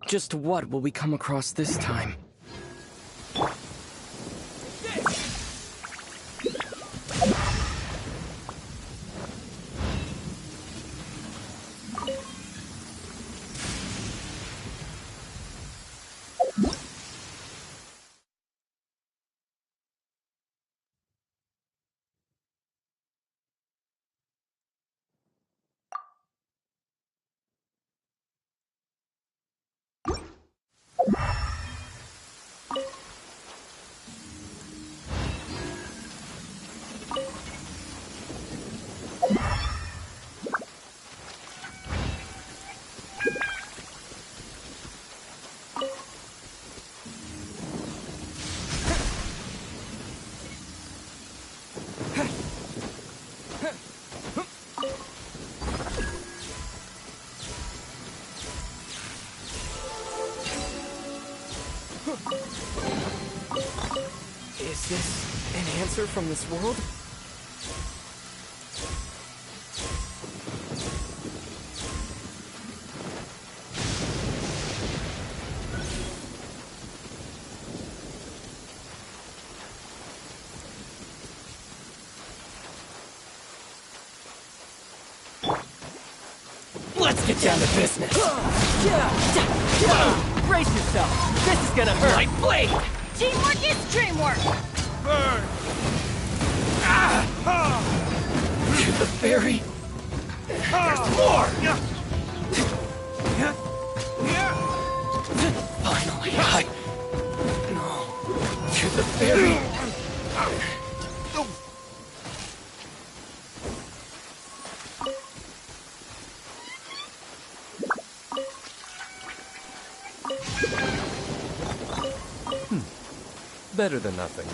Just what will we come across this time? Is this an answer from this world? Let's get down to business. Brace yourself! This is gonna hurt! Light blade! Teamwork is dreamwork! Burn! To the fairy? There's more! Finally, No. To the fairy! Better than nothing.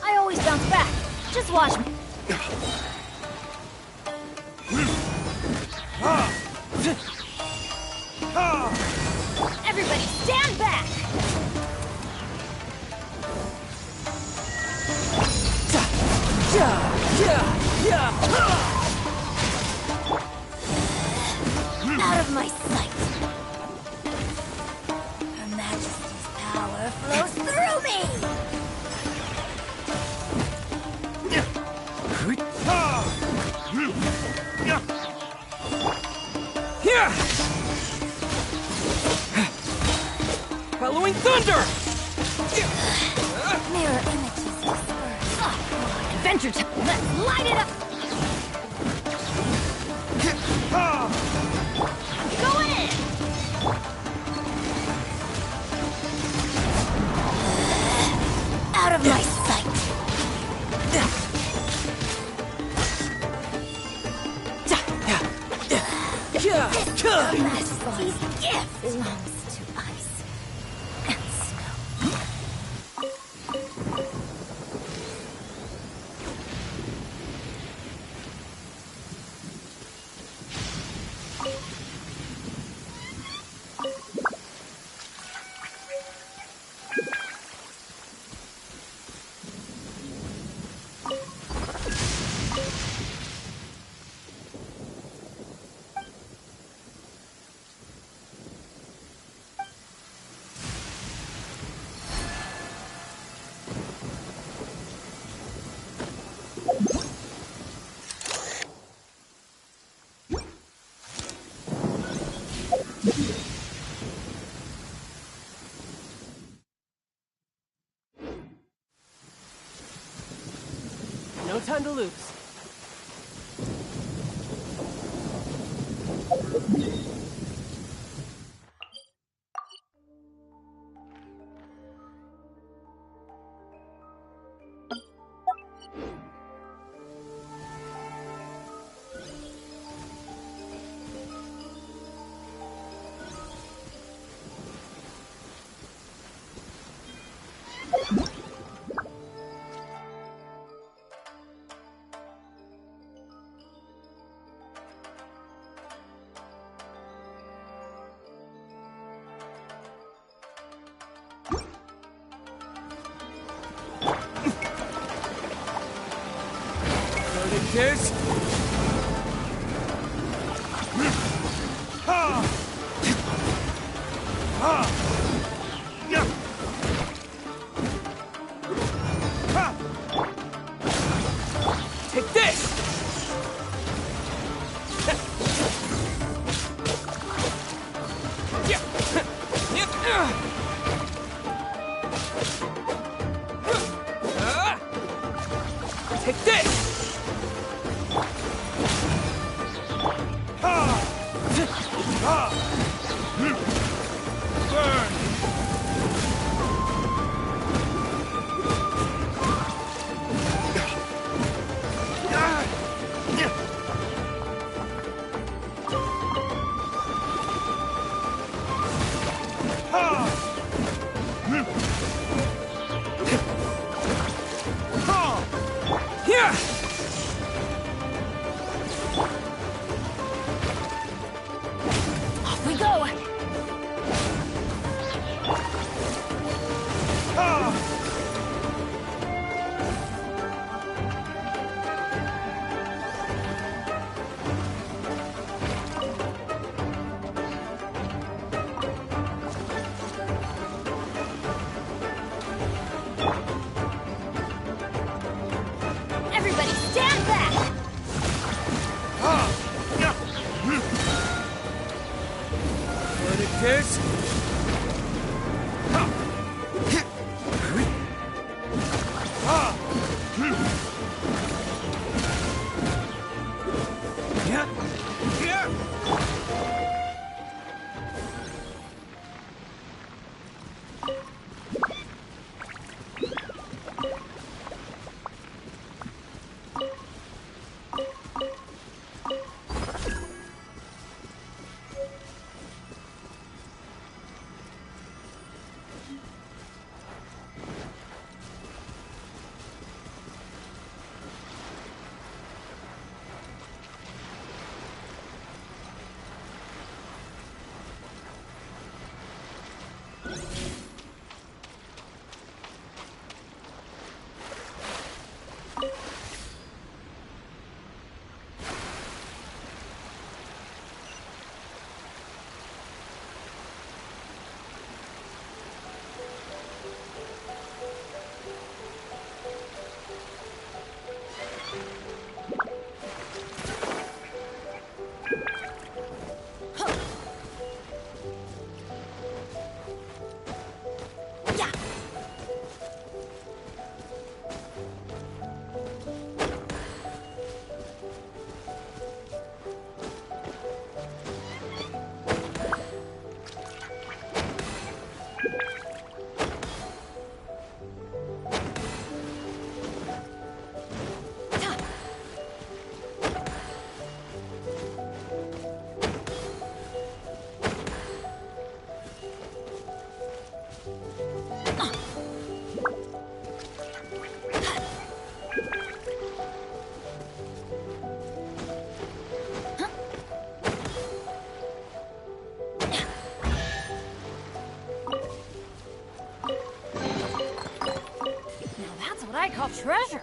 I always bounce back. Just watch me. Everybody stand back! Out of my sight! Her Majesty's power flows through me! Halloween thunder! Mirror images disperse. Adventure time! Let's light it up! Going in! Out of my sight! Her Majesty's gift belongs to ice and snow. This? Take this! Take this! Off we go! Everybody stand back! This? I call treasure.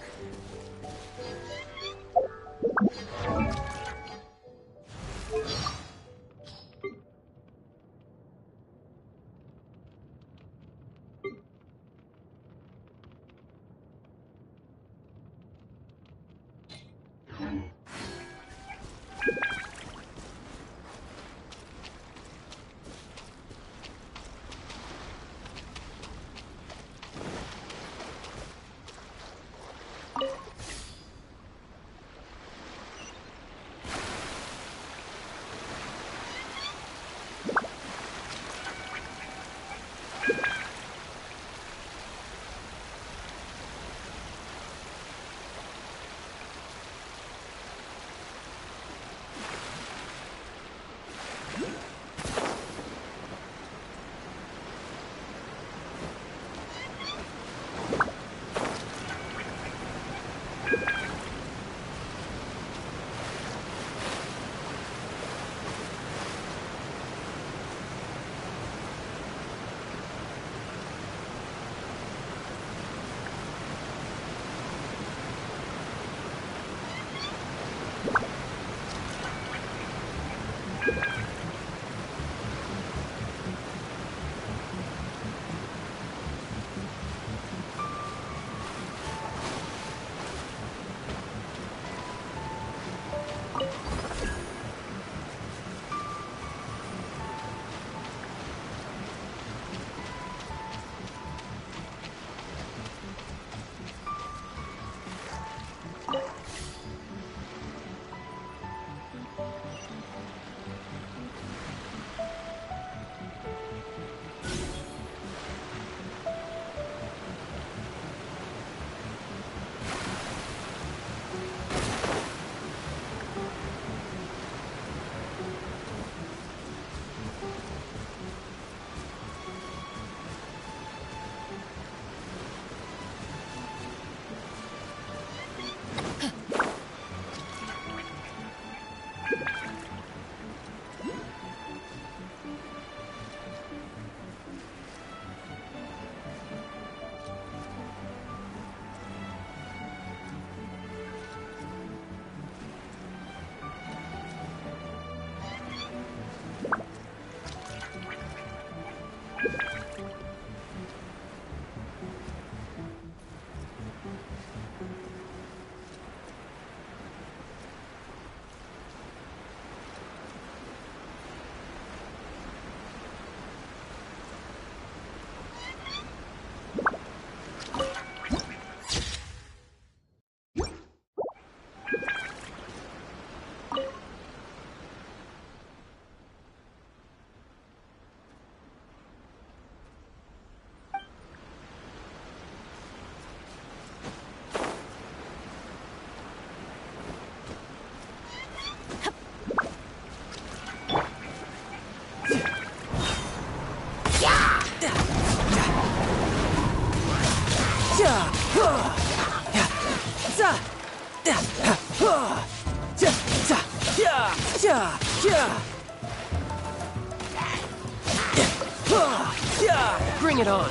Bring it on.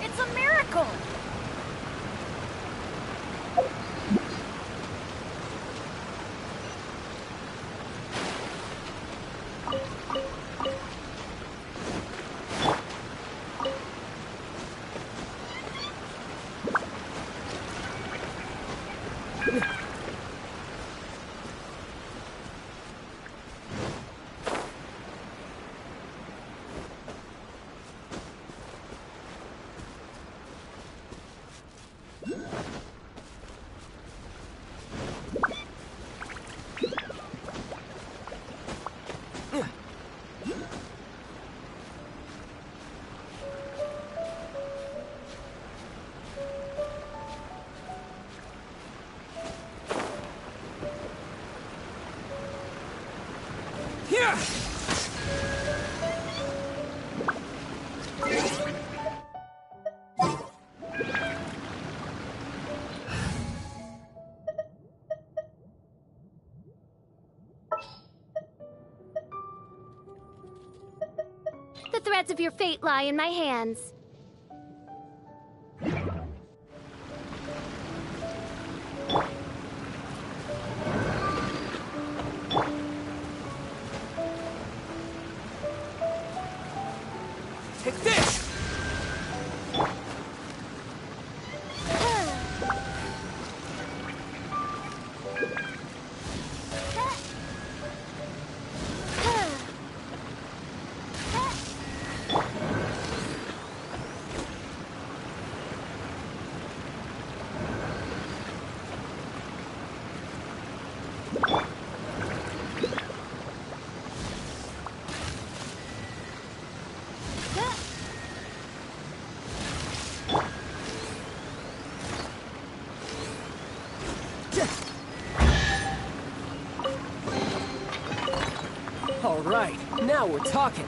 It's a miracle! The threads of your fate lie in my hands. Take this! All right, now we're talking.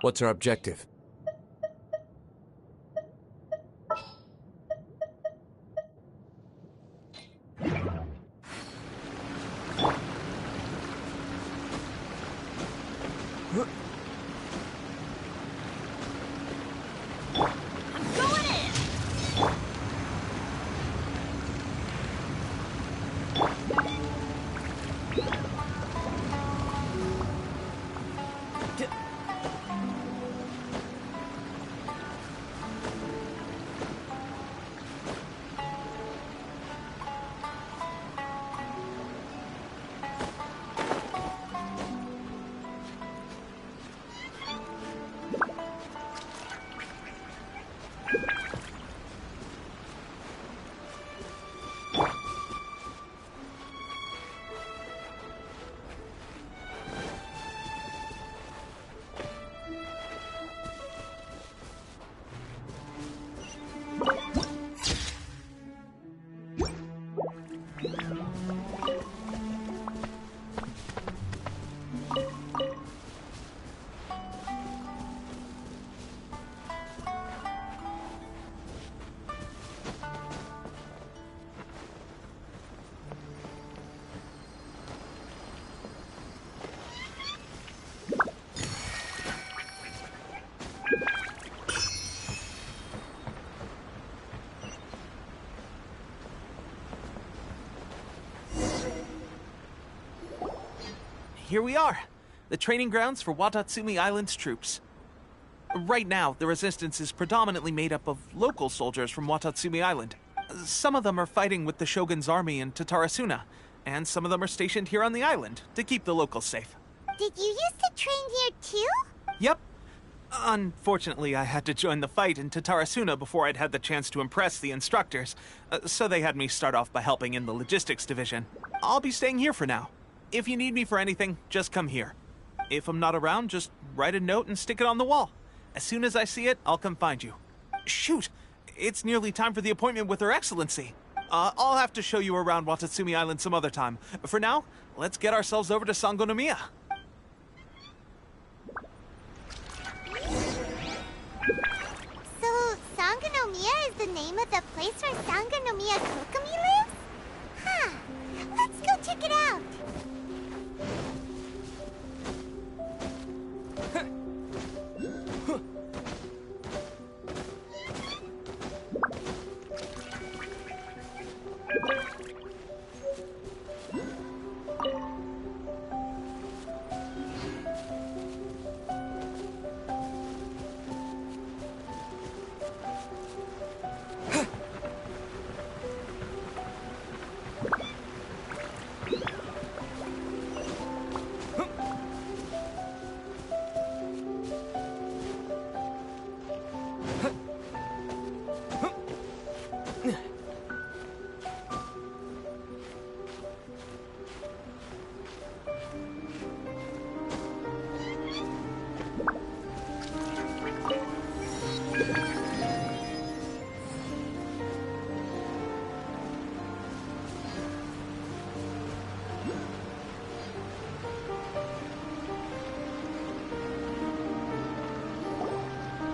What's our objective? Going in! Here we are, the training grounds for Watatsumi Island's troops. Right now, the resistance is predominantly made up of local soldiers from Watatsumi Island. Some of them are fighting with the Shogun's army in Tatarasuna, and some of them are stationed here on the island to keep the locals safe. Did you used to train here too? Yep. Unfortunately, I had to join the fight in Tatarasuna before I'd had the chance to impress the instructors, so they had me start off by helping in the logistics division. I'll be staying here for now. If you need me for anything, just come here. If I'm not around, just write a note and stick it on the wall. As soon as I see it, I'll come find you. Shoot! It's nearly time for the appointment with Her Excellency. I'll have to show you around Watatsumi Island some other time. For now, let's get ourselves over to Sangonomiya. So, Sangonomiya is the name of the place where Sangonomiya Kokumi lives? Huh. Let's go check it out.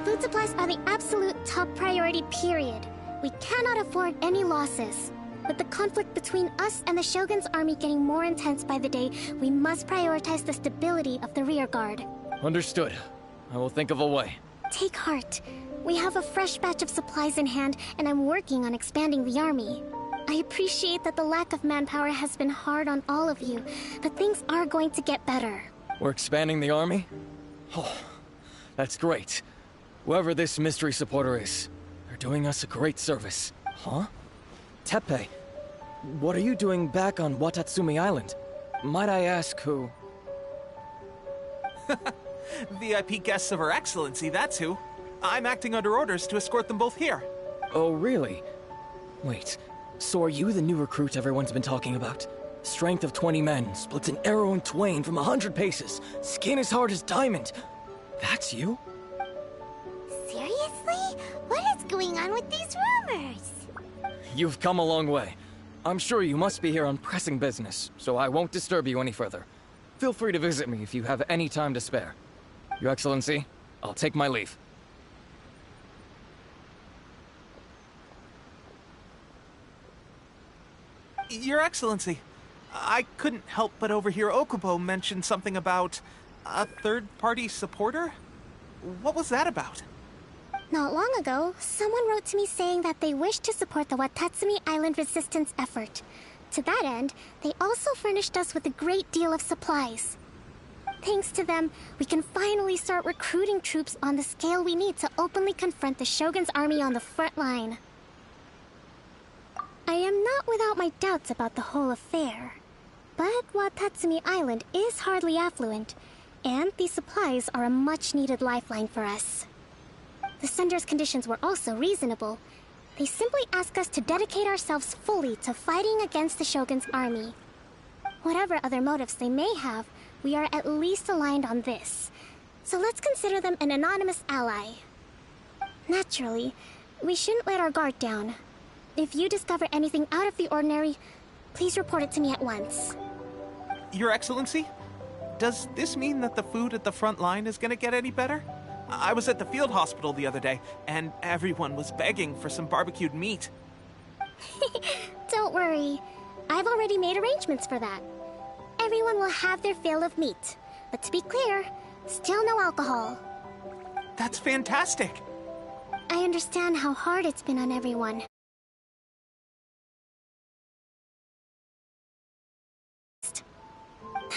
Food supplies are the absolute top priority, period. We cannot afford any losses. With the conflict between us and the Shogun's army getting more intense by the day, we must prioritize the stability of the rear guard. Understood. I will think of a way. Take heart. We have a fresh batch of supplies in hand, and I'm working on expanding the army. I appreciate that the lack of manpower has been hard on all of you, but things are going to get better. We're expanding the army? Oh, that's great. Whoever this mystery supporter is, they're doing us a great service. Huh? Teppei, what are you doing back on Watatsumi Island? Might I ask who? VIP guests of Her Excellency, that's who. I'm acting under orders to escort them both here. Oh, really? Wait, so are you the new recruit everyone's been talking about? Strength of 20 men, splits an arrow in twain from 100 paces, skin as hard as diamond. That's you? Seriously? What is going on with these rumors? You've come a long way. I'm sure you must be here on pressing business, so I won't disturb you any further. Feel free to visit me if you have any time to spare. Your Excellency, I'll take my leave. Your Excellency, I couldn't help but overhear Okubo mention something about a third-party supporter? What was that about? Not long ago, someone wrote to me saying that they wish to support the Watatsumi Island resistance effort. To that end, they also furnished us with a great deal of supplies. Thanks to them, we can finally start recruiting troops on the scale we need to openly confront the Shogun's army on the front line. I am not without my doubts about the whole affair. But Watatsumi Island is hardly affluent, and these supplies are a much-needed lifeline for us. The sender's conditions were also reasonable. They simply ask us to dedicate ourselves fully to fighting against the Shogun's army. Whatever other motives they may have, we are at least aligned on this. So let's consider them an anonymous ally. Naturally, we shouldn't let our guard down. If you discover anything out of the ordinary, please report it to me at once. Your Excellency, does this mean that the food at the front line is gonna get any better? I was at the field hospital the other day, and everyone was begging for some barbecued meat. Don't worry. I've already made arrangements for that. Everyone will have their fill of meat. But to be clear, still no alcohol. That's fantastic! I understand how hard it's been on everyone.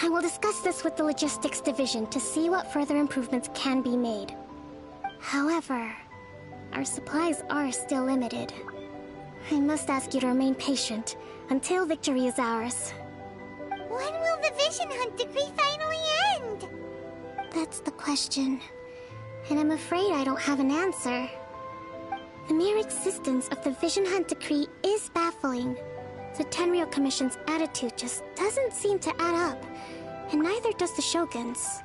I will discuss this with the logistics division to see what further improvements can be made. However, our supplies are still limited. I must ask you to remain patient until victory is ours. When will the Vision Hunt decree finally end? That's the question. And I'm afraid I don't have an answer. The mere existence of the Vision Hunt decree is baffling. The Tenryou Commission's attitude just doesn't seem to add up, and neither does the Shogun's.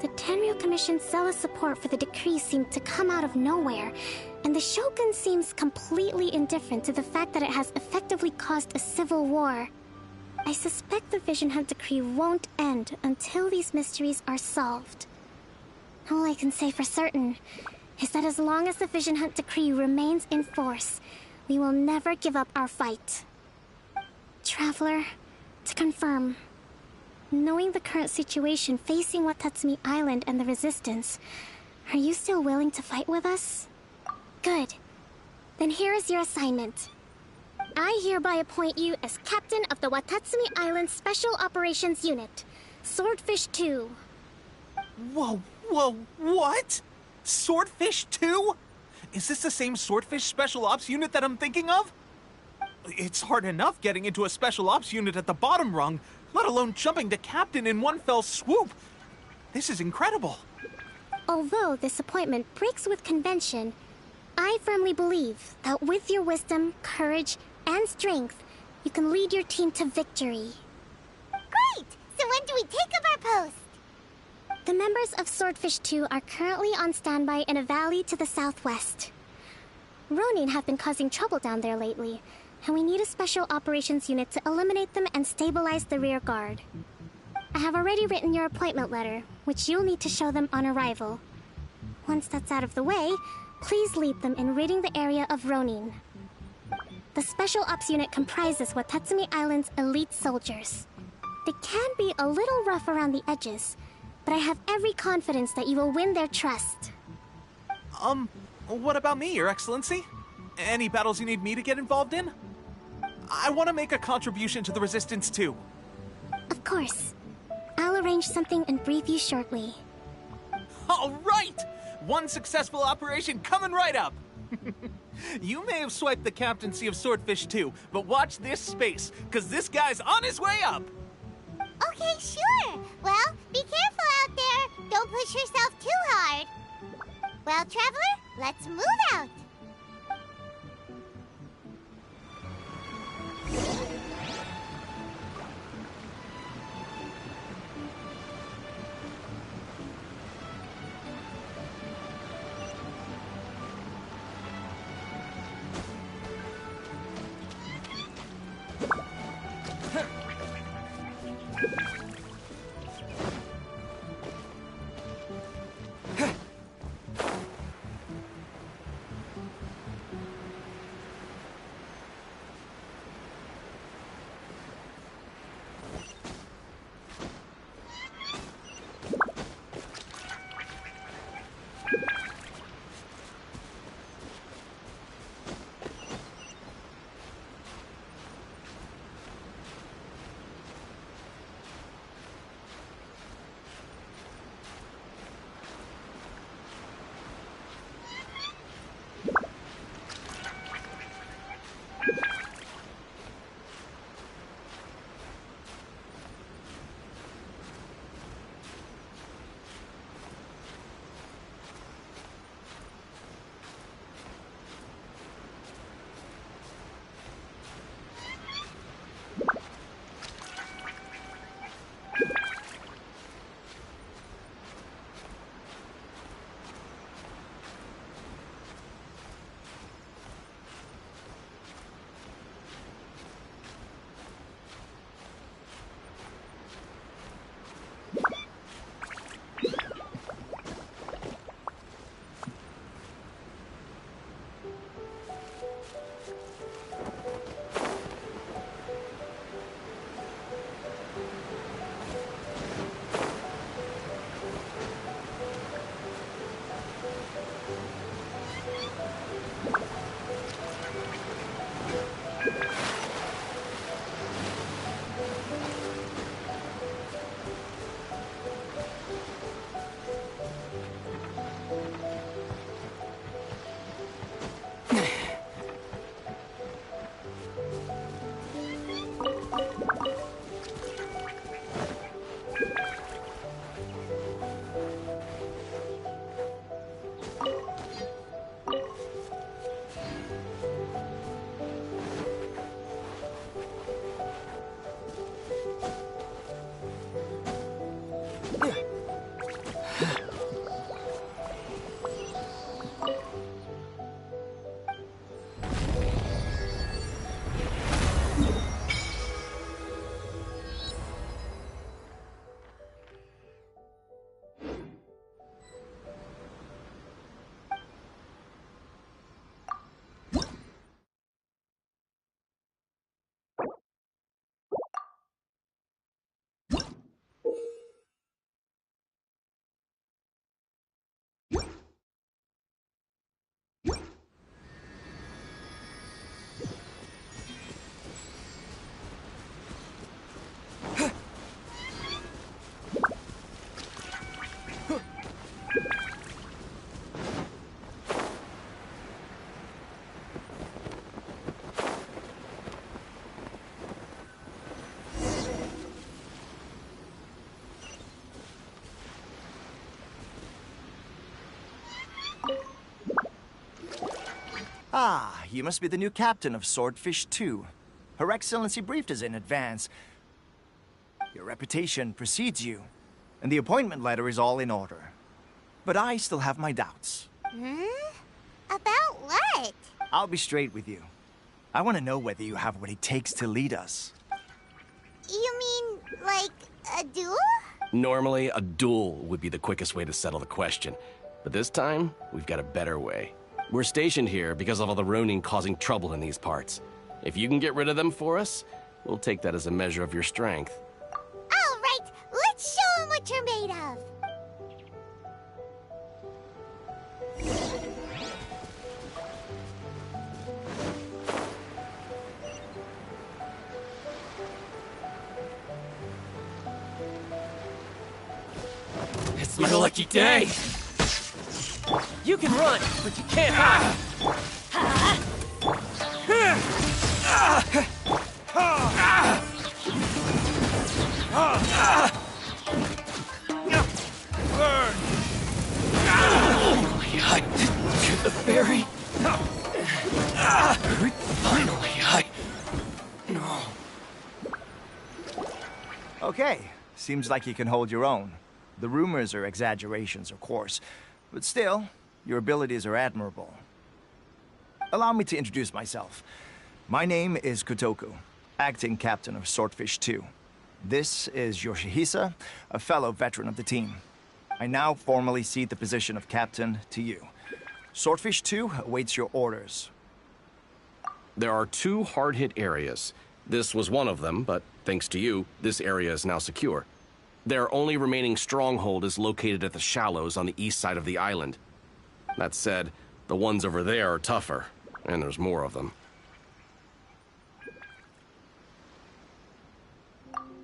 The Tenryou Commission's zealous support for the decree seemed to come out of nowhere, and the Shogun seems completely indifferent to the fact that it has effectively caused a civil war. I suspect the Vision Hunt decree won't end until these mysteries are solved. All I can say for certain is that as long as the Vision Hunt decree remains in force, we will never give up our fight. Traveler, to confirm, knowing the current situation facing Watatsumi Island and the Resistance, are you still willing to fight with us? Good. Then here is your assignment. I hereby appoint you as captain of the Watatsumi Island Special Operations Unit, Swordfish 2. Whoa, what? Swordfish 2? Is this the same Swordfish Special Ops unit that I'm thinking of? It's hard enough getting into a Special Ops unit at the bottom rung, let alone jumping to captain in one fell swoop. This is incredible. Although this appointment breaks with convention, I firmly believe that with your wisdom, courage, and strength, you can lead your team to victory. Great! So when do we take up our post? The members of Swordfish 2 are currently on standby in a valley to the southwest. Ronin have been causing trouble down there lately, and we need a special operations unit to eliminate them and stabilize the rear guard. I have already written your appointment letter, which you'll need to show them on arrival. Once that's out of the way, please lead them in ridding the area of Ronin. The Special Ops unit comprises Watatsumi Island's elite soldiers. They can be a little rough around the edges, but I have every confidence that you will win their trust. What about me, Your Excellency? Any battles you need me to get involved in? I want to make a contribution to the Resistance too. Of course. I'll arrange something and brief you shortly. All right! One successful operation coming right up! You may have swiped the captaincy of Swordfish 2, but watch this space, because this guy's on his way up! Okay, sure. Well, be careful out there. Don't push yourself too hard. Well, Traveler, let's move out. Ah, you must be the new captain of Swordfish 2. Her Excellency briefed us in advance. Your reputation precedes you, and the appointment letter is all in order. But I still have my doubts. About what? I'll be straight with you. I want to know whether you have what it takes to lead us. You mean, like, a duel? Normally, a duel would be the quickest way to settle the question. But this time, we've got a better way. We're stationed here because of all the Ronin causing trouble in these parts. If you can get rid of them for us, we'll take that as a measure of your strength. All right, let's show 'em what you're made of. It's my lucky day! You can run, but you can't hide. Burn! Finally, to the berry. Finally, no. Okay, seems like you can hold your own. The rumors are exaggerations, of course, but still, your abilities are admirable. Allow me to introduce myself. My name is Kotoku, acting captain of Swordfish 2. This is Yoshihisa, a fellow veteran of the team. I now formally cede the position of captain to you. Swordfish 2 awaits your orders. There are 2 hard-hit areas. This was one of them, but thanks to you, this area is now secure. Their only remaining stronghold is located at the shallows on the east side of the island. That said, the ones over there are tougher, and there's more of them.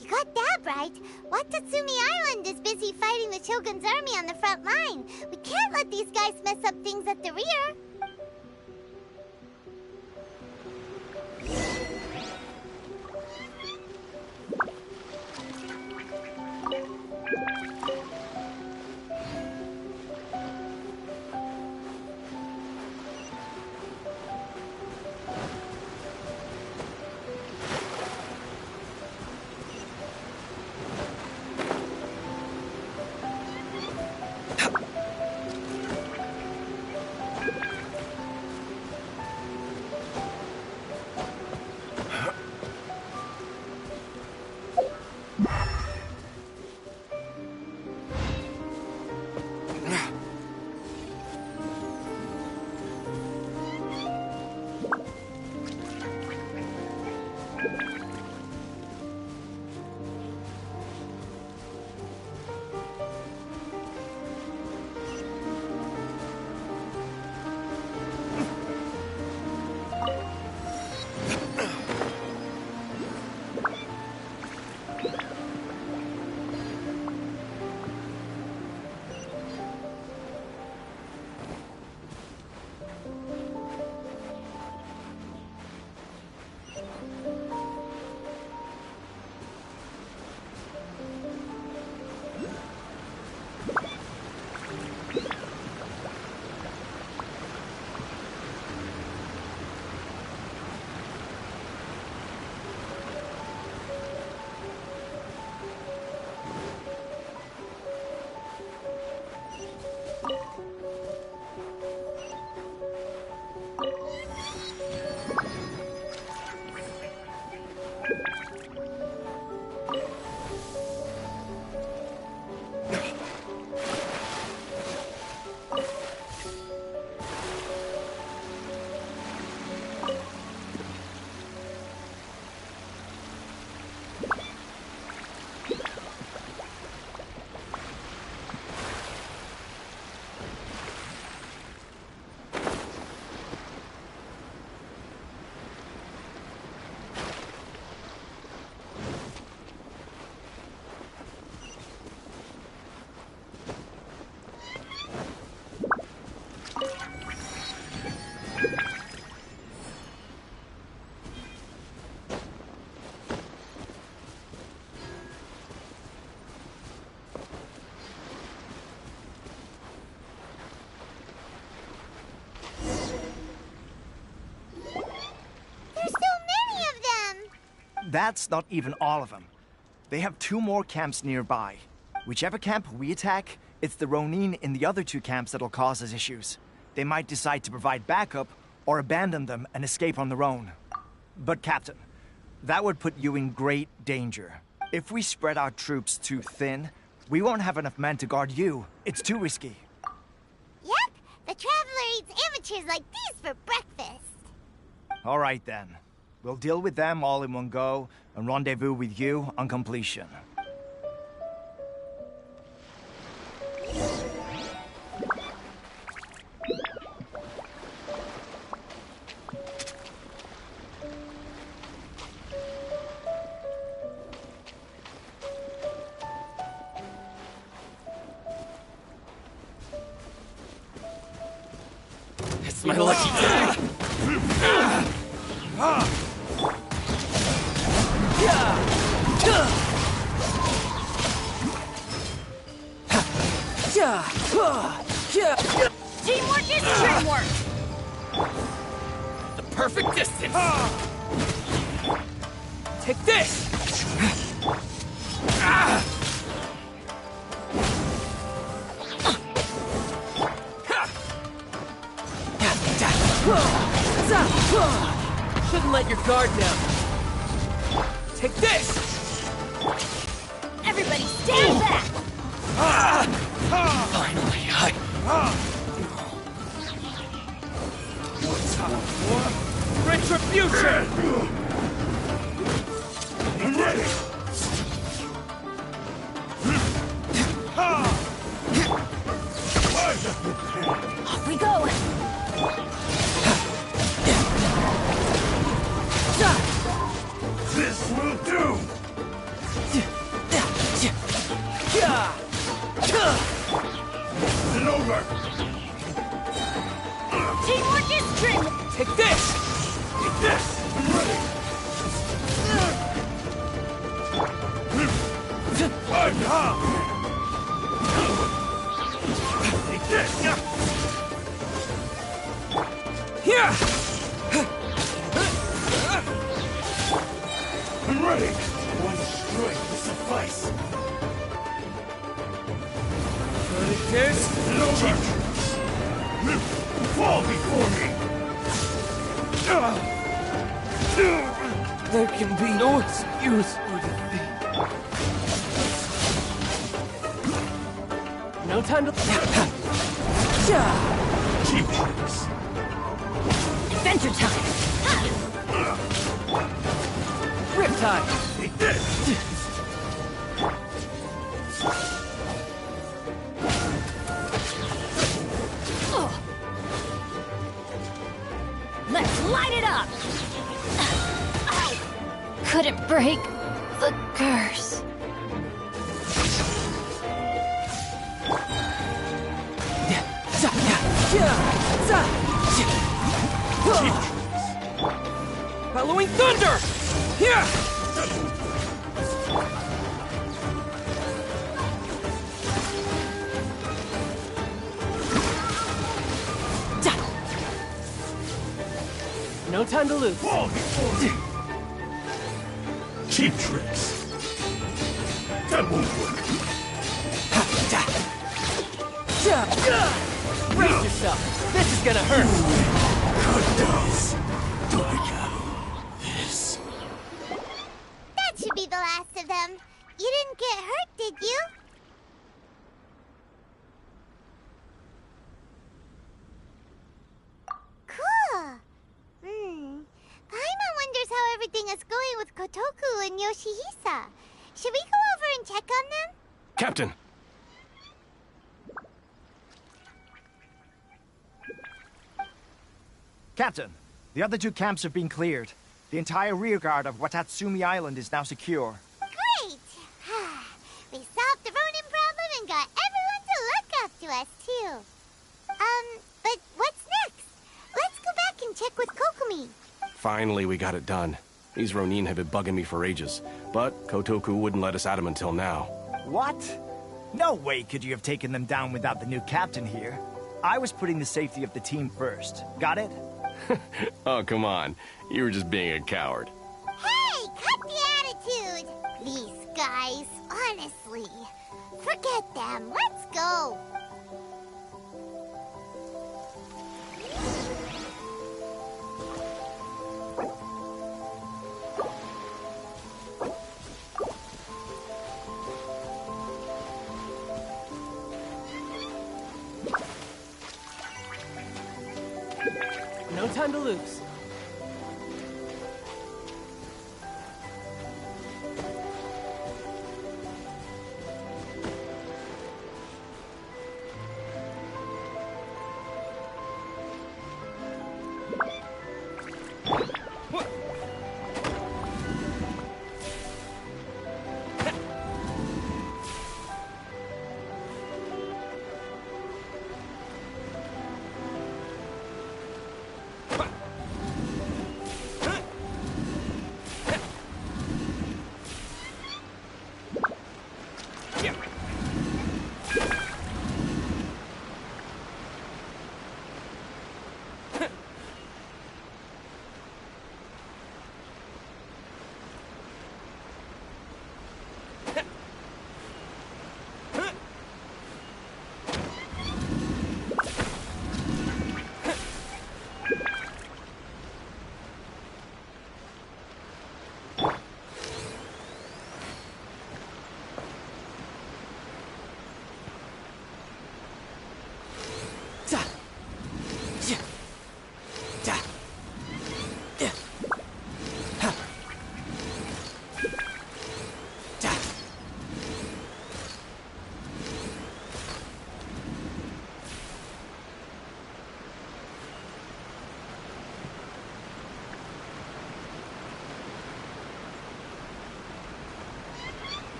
You got that right. Watatsumi Island is busy fighting the Shogun's army on the front line. We can't let these guys mess up things at the rear. That's not even all of them. They have 2 more camps nearby. Whichever camp we attack, it's the Ronin in the other 2 camps that'll cause us issues. They might decide to provide backup or abandon them and escape on their own. But Captain, that would put you in great danger. If we spread our troops too thin, we won't have enough men to guard you. It's too risky. Yep, the Traveler eats amateurs like these for breakfast. All right then. We'll deal with them all in one go and rendezvous with you on completion. It's my lucky day! Teamwork is teamwork! The perfect distance! Take this! Shouldn't let your guard down. Take this! Everybody stand back! Finally, Retribution! I'm ready! Off we this dream! Take this! Take this! I'm ready! Take this! Here! I'm ready! One strike will suffice. Take this! Over! Fall before me! There can be no excuse for defeat. No time to... Cheap tricks! Adventure time! Riptide! Take this! Let's light it up! Couldn't break the curse. Halloween Thunder! Here! No time to lose. Fall before me! Cheap tricks! That won't work! Brace yourself. This is gonna hurt. Goodness! Do I got this? That should be the last of them. You didn't get hurt, did you? Cool. Paimon wonders how everything is going with Kotoku and Yoshihisa. Should we go over and check on them? Captain! Captain, the other 2 camps have been cleared. The entire rearguard of Watatsumi Island is now secure. Great! We solved the Ronin problem and got everyone to look up to us, too. But what's next? Let's go back and check with Kokumi. Finally, we got it done. These Ronin have been bugging me for ages, but Kotoku wouldn't let us at them until now. What? No way could you have taken them down without the new captain here. I was putting the safety of the team first. Got it? Oh, come on. You were just being a coward. Hey, cut the attitude! These guys, honestly. Forget them. Let's go. No time to lose.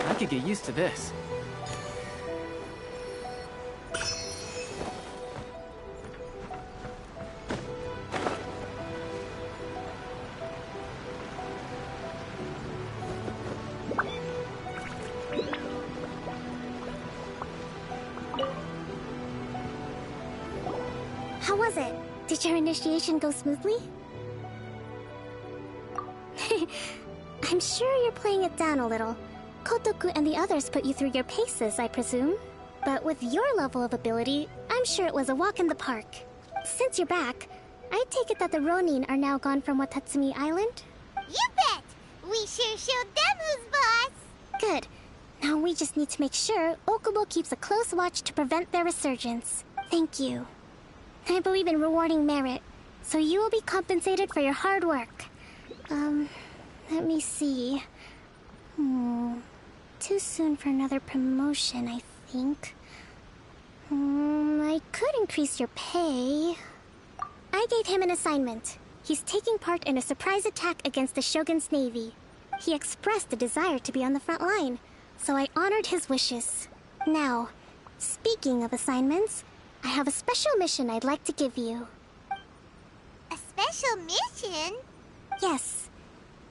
I could get used to this. How was it? Did your initiation go smoothly? I'm sure you're playing it down a little. Kotoku and the others put you through your paces, I presume. But with your level of ability, I'm sure it was a walk in the park. Since you're back, I take it that the Ronin are now gone from Watatsumi Island? You bet! We sure showed them who's boss! Good. Now we just need to make sure Okubo keeps a close watch to prevent their resurgence. Thank you. I believe in rewarding merit, so you will be compensated for your hard work. Let me see. Too soon for another promotion, I think. I could increase your pay. I gave him an assignment. He's taking part in a surprise attack against the Shogun's navy. He expressed a desire to be on the front line, so I honored his wishes. Now, speaking of assignments, I have a special mission I'd like to give you. A special mission? Yes.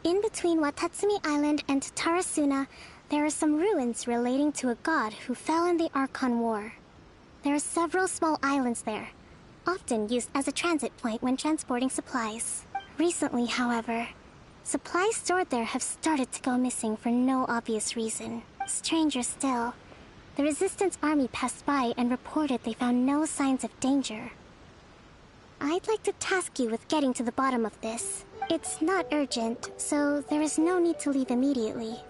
In between Watatsumi Island and Tarasuna, there are some ruins relating to a god who fell in the Archon War. There are several small islands there, often used as a transit point when transporting supplies. Recently, however, supplies stored there have started to go missing for no obvious reason. Stranger still, the Resistance army passed by and reported they found no signs of danger. I'd like to task you with getting to the bottom of this. It's not urgent, so there is no need to leave immediately.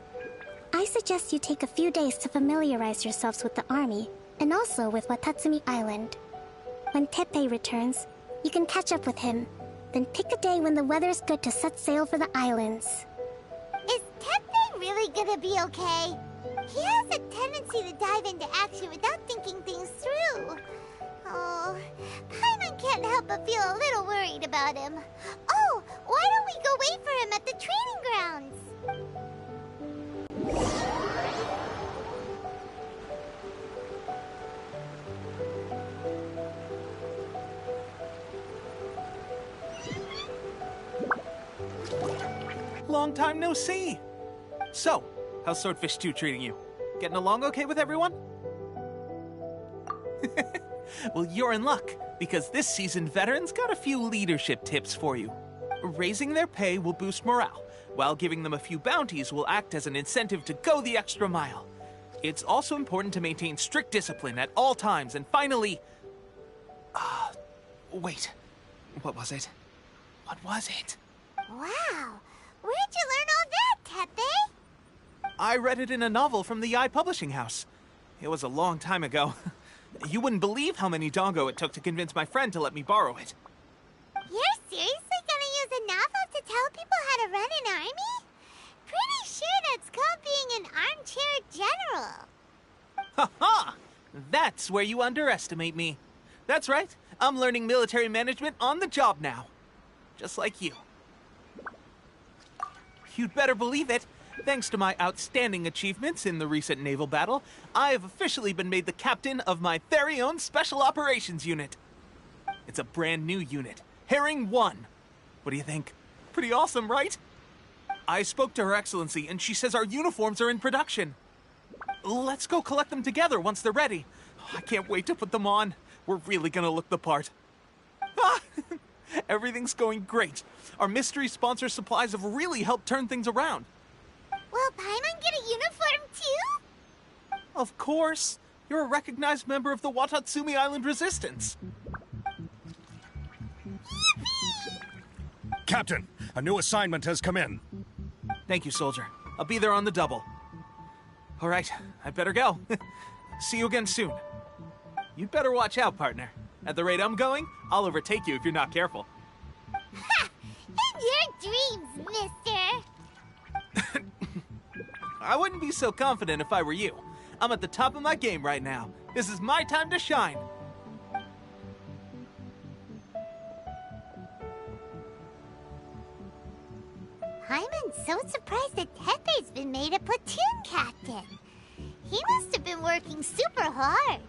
I suggest you take a few days to familiarize yourselves with the army, and also with Watatsumi Island. When Teppei returns, you can catch up with him, then pick a day when the weather's good to set sail for the islands. Is Teppei really gonna be okay? He has a tendency to dive into action without thinking things through. Oh, Paimon can't help but feel a little worried about him. Oh, why don't we go wait for him at the training grounds? Long time no see! So, how's Swordfish 2 treating you? Getting along okay with everyone? Well, you're in luck, because this season veterans got a few leadership tips for you. Raising their pay will boost morale, while giving them a few bounties will act as an incentive to go the extra mile. It's also important to maintain strict discipline at all times, and finally... wait. What was it? What was it? Wow, where'd you learn all that, Teppei? I read it in a novel from the Publishing House. It was a long time ago. You wouldn't believe how many dongo it took to convince my friend to let me borrow it. You're seriously gonna use a novel to tell people how to run an army? Pretty sure that's called being an armchair general. Ha ha! That's where you underestimate me. That's right. I'm learning military management on the job now. Just like you. You'd better believe it. Thanks to my outstanding achievements in the recent naval battle, I have officially been made the captain of my very own Special Operations Unit. It's a brand new unit, Herring 1. What do you think? Pretty awesome, right? I spoke to Her Excellency, and she says our uniforms are in production. Let's go collect them together once they're ready. I can't wait to put them on. We're really gonna look the part. Ah! Everything's going great. Our mystery sponsor supplies have really helped turn things around. Will Paimon get a uniform too? Of course. You're a recognized member of the Watatsumi Island Resistance. Captain, a new assignment has come in. Thank you, soldier. I'll be there on the double. All right, I better go. See you again soon. You'd better watch out, partner. At the rate I'm going, I'll overtake you if you're not careful. Ha! In your dreams, mister! I wouldn't be so confident if I were you. I'm at the top of my game right now. This is my time to shine. Paimon's so surprised that Tepe's been made a platoon captain. He must have been working super hard.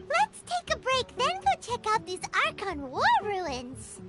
Let's take a break, then go check out these Archon War ruins.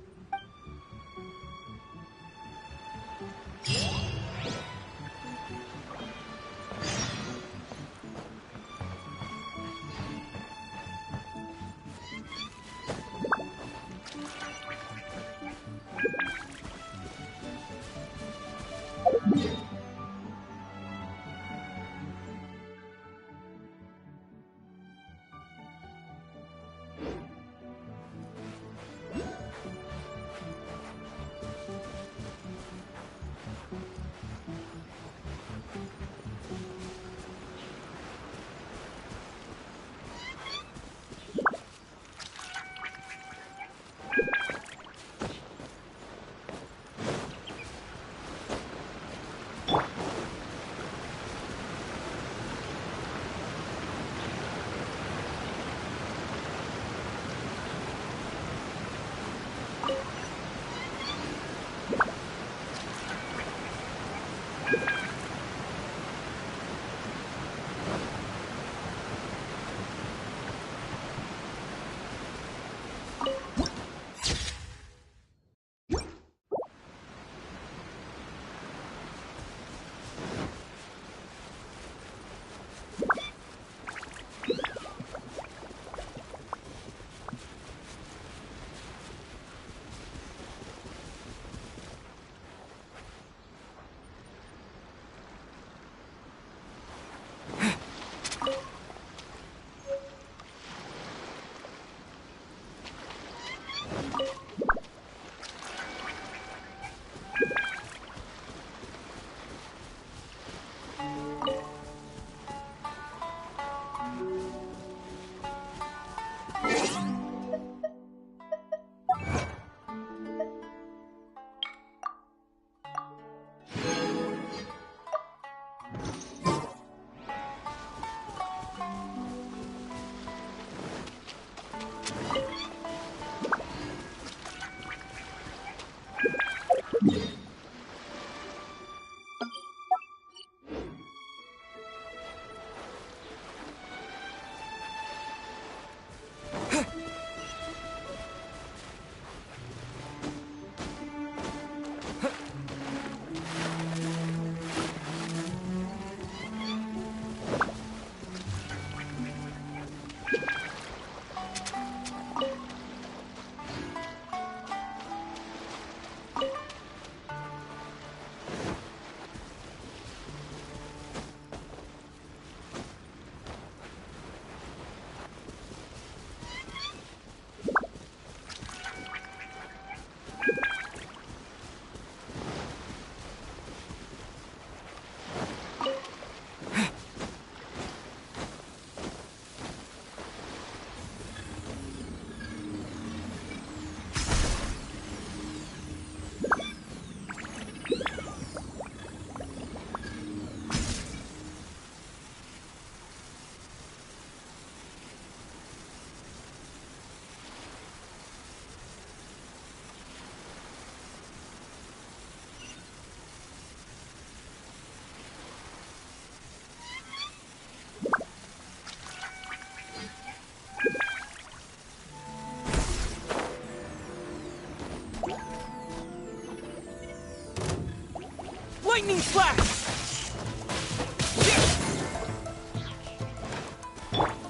Lightning slash!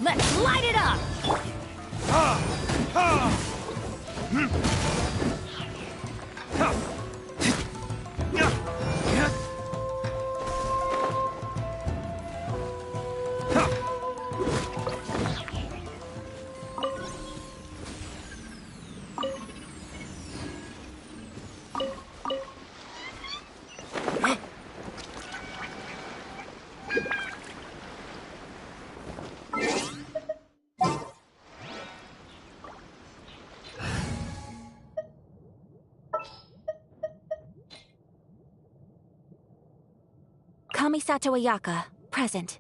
Let's light it up! Kamisato Ayaka, present.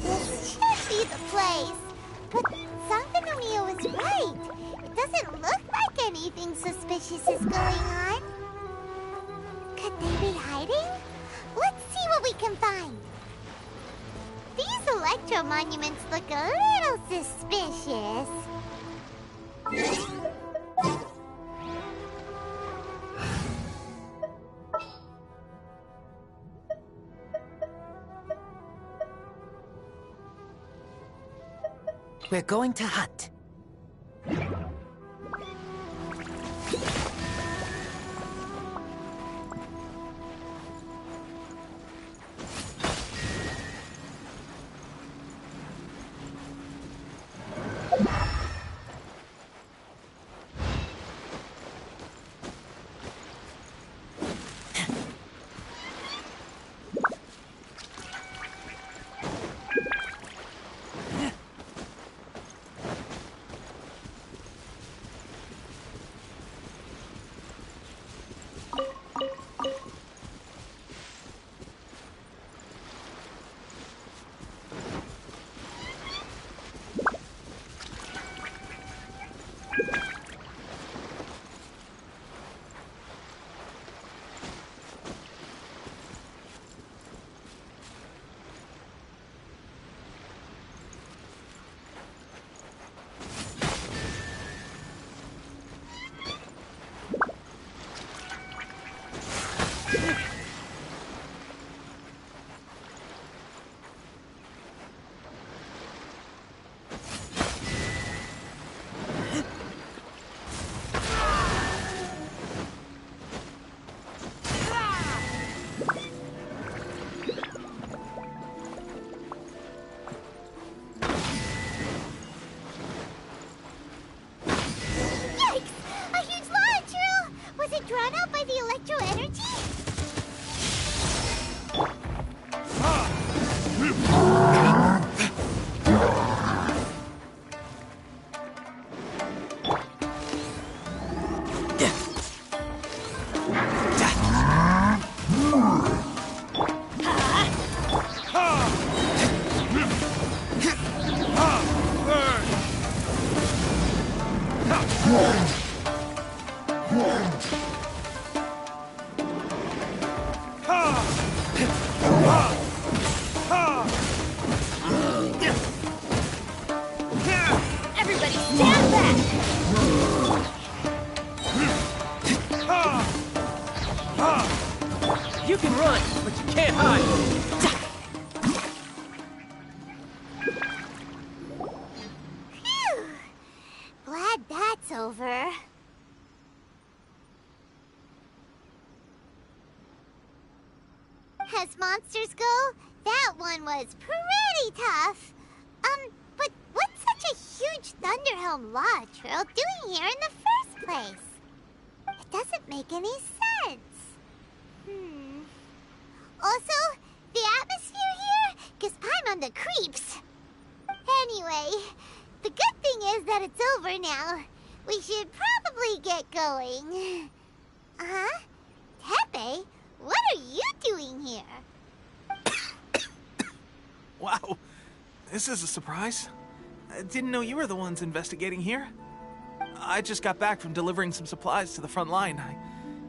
This should be the place. But Sankanomiya was right. It doesn't look like anything suspicious is going on. Could they be hiding? Let's see what we can find. These electro monuments look a little suspicious. We're going to hunt. Everybody stand back! You can run, but you can't hide. Phew! Glad that's over. As monsters go, that one was pretty tough. But what's such a huge Thunderhelm Law Trail doing here in the first place? It doesn't make any sense. Also, the atmosphere here gives Paimon the creeps. Anyway, the good thing is that it's over now. We should probably really get going. Huh? Tepe, what are you doing here? Wow, this is a surprise. I didn't know you were the ones investigating here. I just got back from delivering some supplies to the front line. I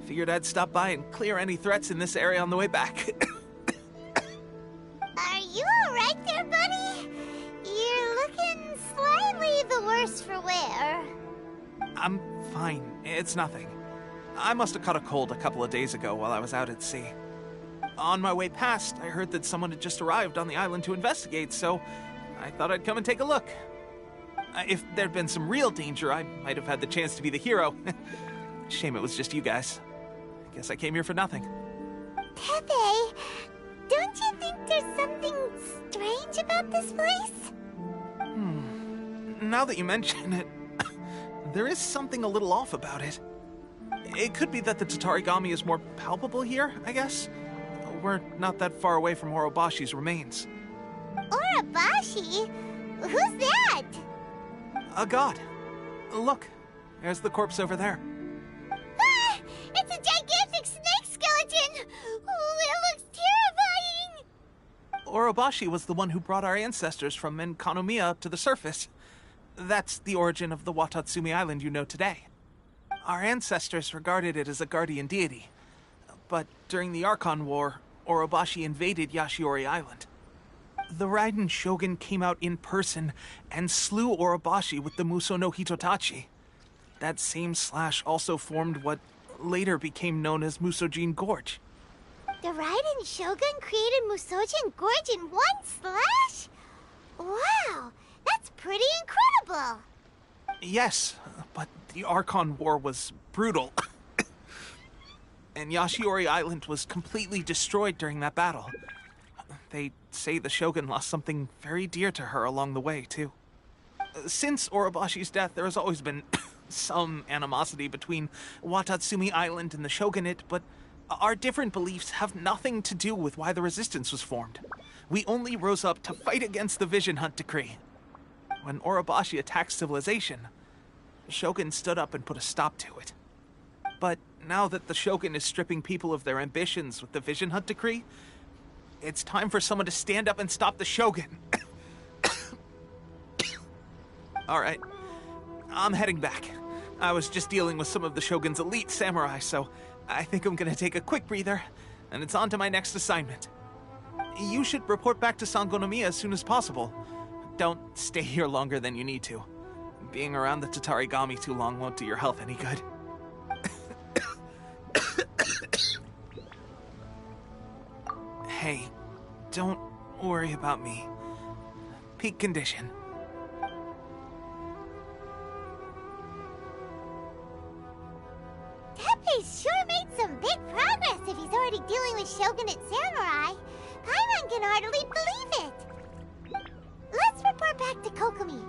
figured I'd stop by and clear any threats in this area on the way back. Are you alright there, buddy? You're looking slightly the worse for wear. I'm fine. It's nothing. I must have caught a cold a couple of days ago while I was out at sea. On my way past, I heard that someone had just arrived on the island to investigate, so I thought I'd come and take a look. If there'd been some real danger, I might have had the chance to be the hero. Shame it was just you guys. Guess I came here for nothing. Tepe, don't you think there's something strange about this place? Now that you mention it, there is something a little off about it. It could be that the Tatarigami is more palpable here, I guess. We're not that far away from Orobashi's remains. Orobashi? Who's that? A god. Look, there's the corpse over there. Ah! It's a gigantic snake skeleton! Oh, it looks terrifying! Orobashi was the one who brought our ancestors from Enkanomiya up to the surface. That's the origin of the Watatsumi Island you know today. Our ancestors regarded it as a guardian deity. But during the Archon War, Orobashi invaded Yashiori Island. The Raiden Shogun came out in person and slew Orobashi with the Muso no Hitotachi. That same slash also formed what later became known as Musojin Gorge. The Raiden Shogun created Musojin Gorge in one slash? Wow, that's pretty incredible! Yes, but the Archon War was brutal. And Yashiori Island was completely destroyed during that battle. They say the Shogun lost something very dear to her along the way, too. Since Orobashi's death, there has always been some animosity between Watatsumi Island and the Shogunate, but our different beliefs have nothing to do with why the resistance was formed. We only rose up to fight against the Vision Hunt Decree. When Orobashi attacked civilization, the Shogun stood up and put a stop to it. But now that the Shogun is stripping people of their ambitions with the Vision Hunt Decree, it's time for someone to stand up and stop the Shogun. All right, I'm heading back. I was just dealing with some of the Shogun's elite samurai, so I think I'm gonna take a quick breather, and it's on to my next assignment. You should report back to Sangonomiya as soon as possible. Don't stay here longer than you need to. Being around the Tatarigami too long won't do your health any good. Hey, don't worry about me. Peak condition. Tepe's sure made some big progress if he's already dealing with Shogunate samurai. Paimon can hardly believe it. Let's report back to Kokomi.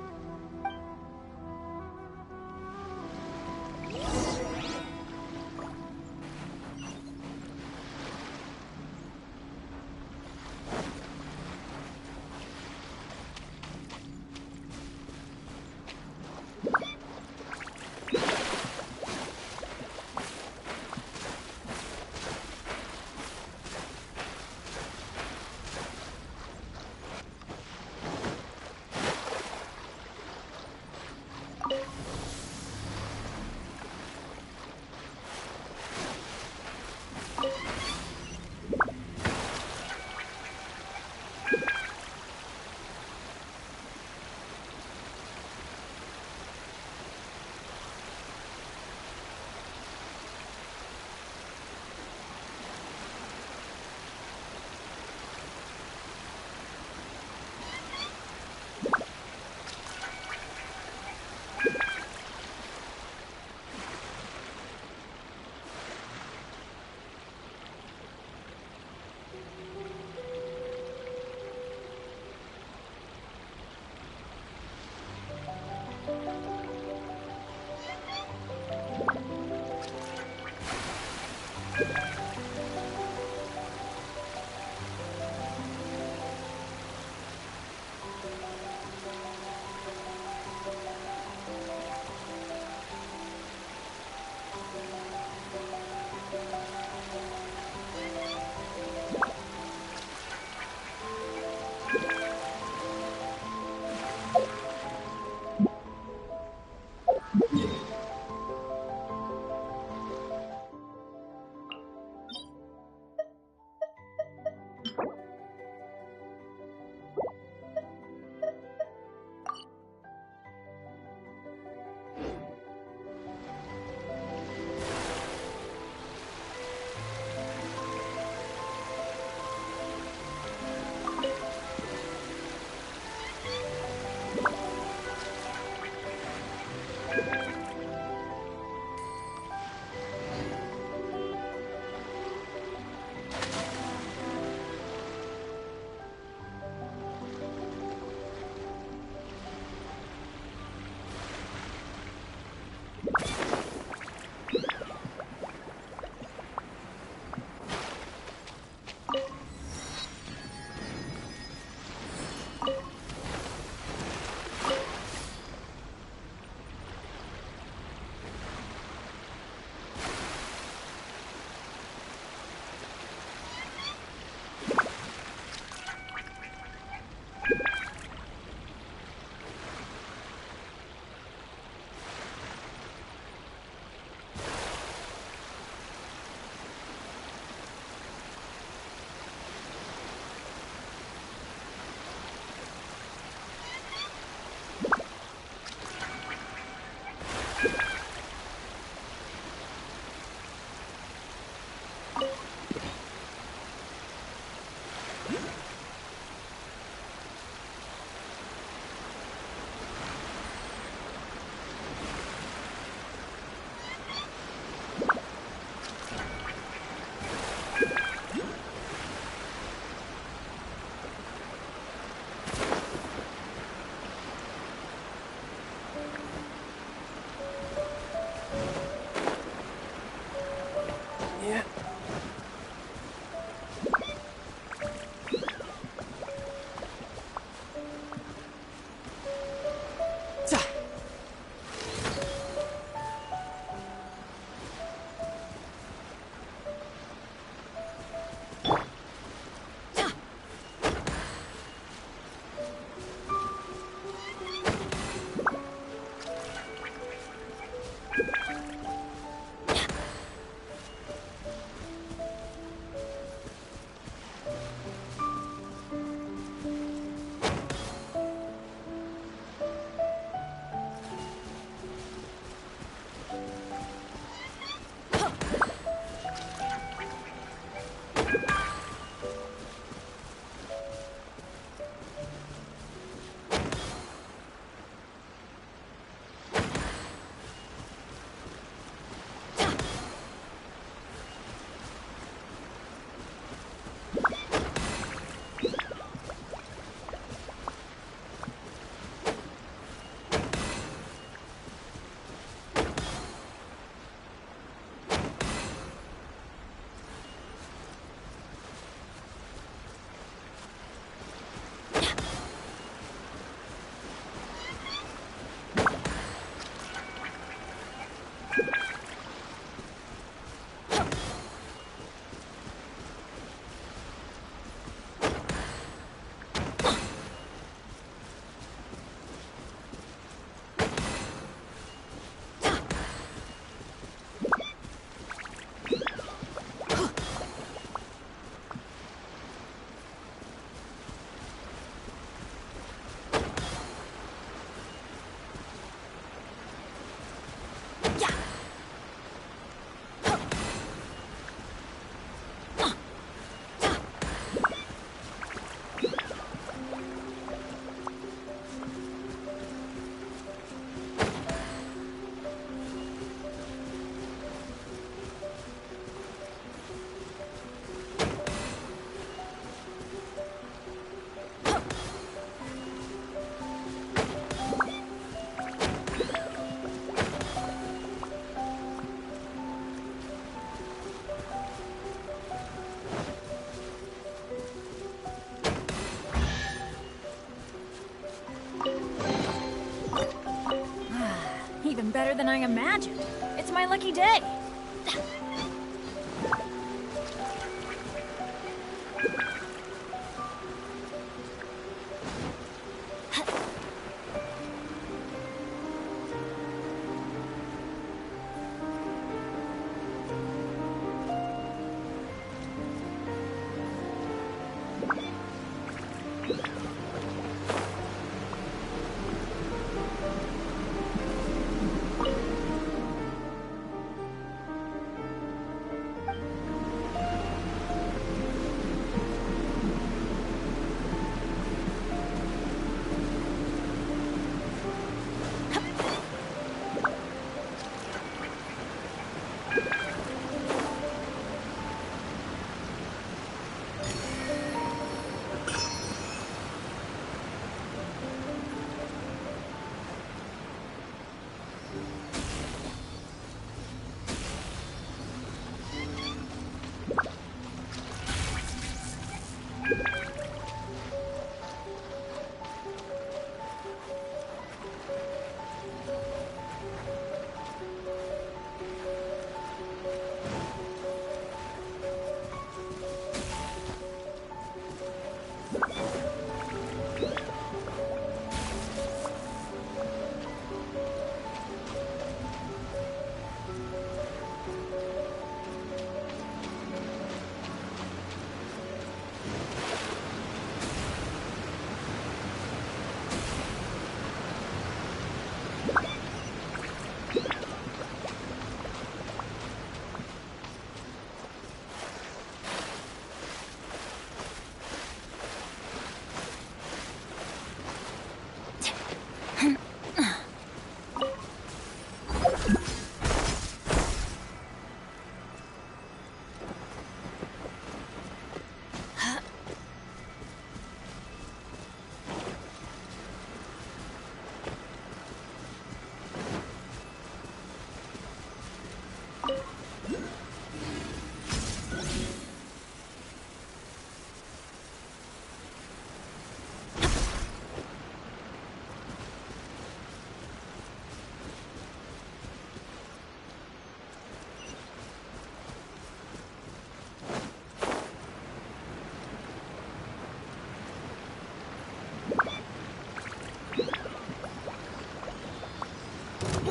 Even better than I imagined. It's my lucky day.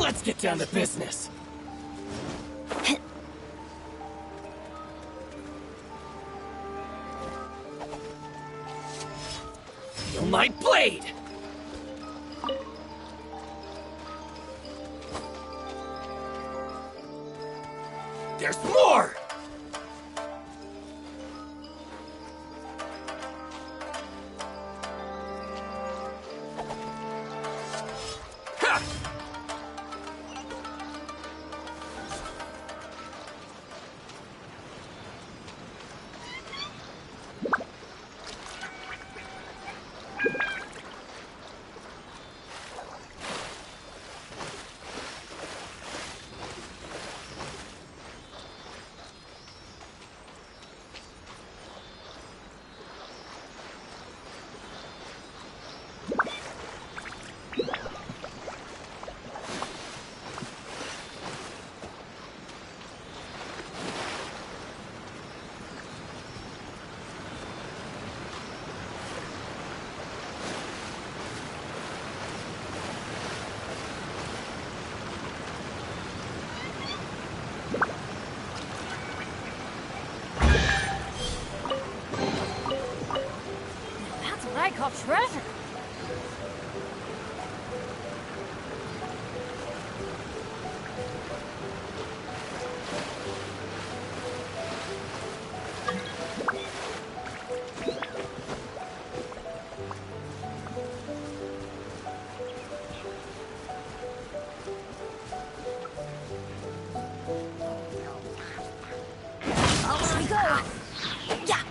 Let's get down to business. Feel my blade! There's more! Ha! That's what I call treasure. Here we go. Yeah.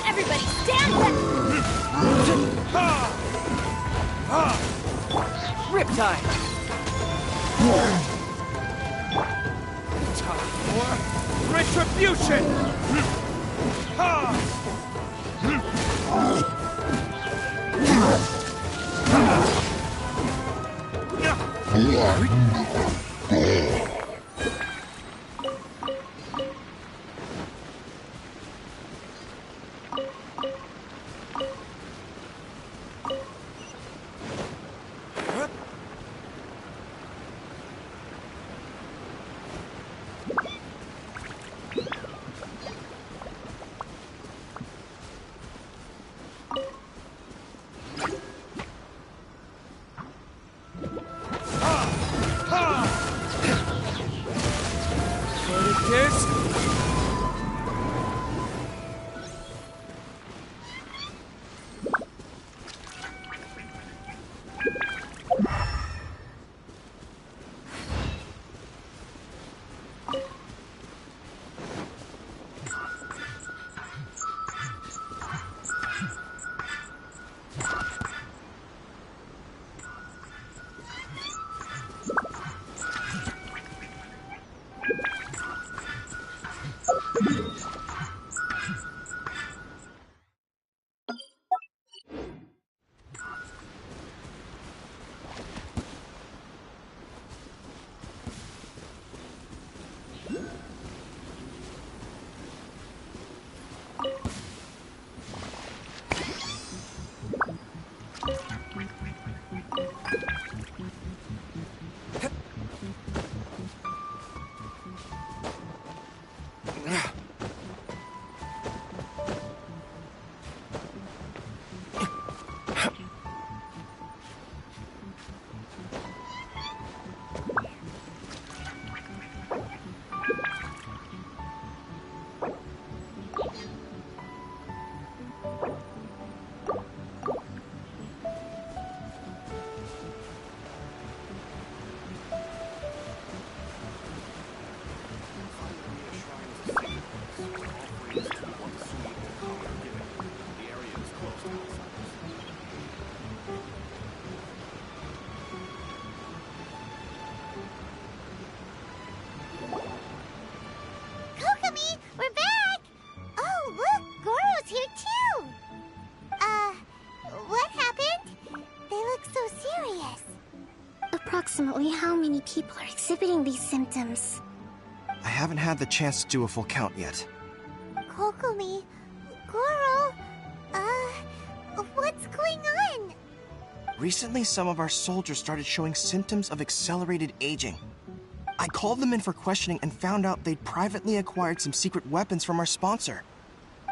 Everybody stand back! Riptide! Time for retribution! Ha! approximately how many people are exhibiting these symptoms? I haven't had the chance to do a full count yet. Kokomi, Goro, what's going on? Recently, some of our soldiers started showing symptoms of accelerated aging. I called them in for questioning and found out they'd privately acquired some secret weapons from our sponsor.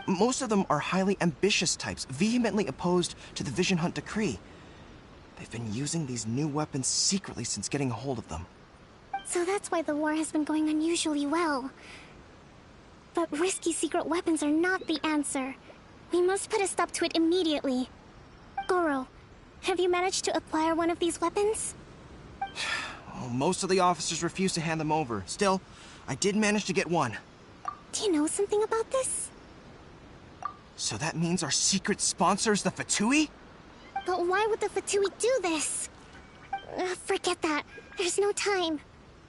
Most of them are highly ambitious types, vehemently opposed to the Vision Hunt decree. They've been using these new weapons secretly since getting a hold of them. So that's why the war has been going unusually well. But risky secret weapons are not the answer. We must put a stop to it immediately. Goro, have you managed to acquire one of these weapons? Well, most of the officers refuse to hand them over. Still, I did manage to get one. Do you know something about this? So that means our secret sponsor is the Fatui? But why would the Fatui do this? Forget that. There's no time.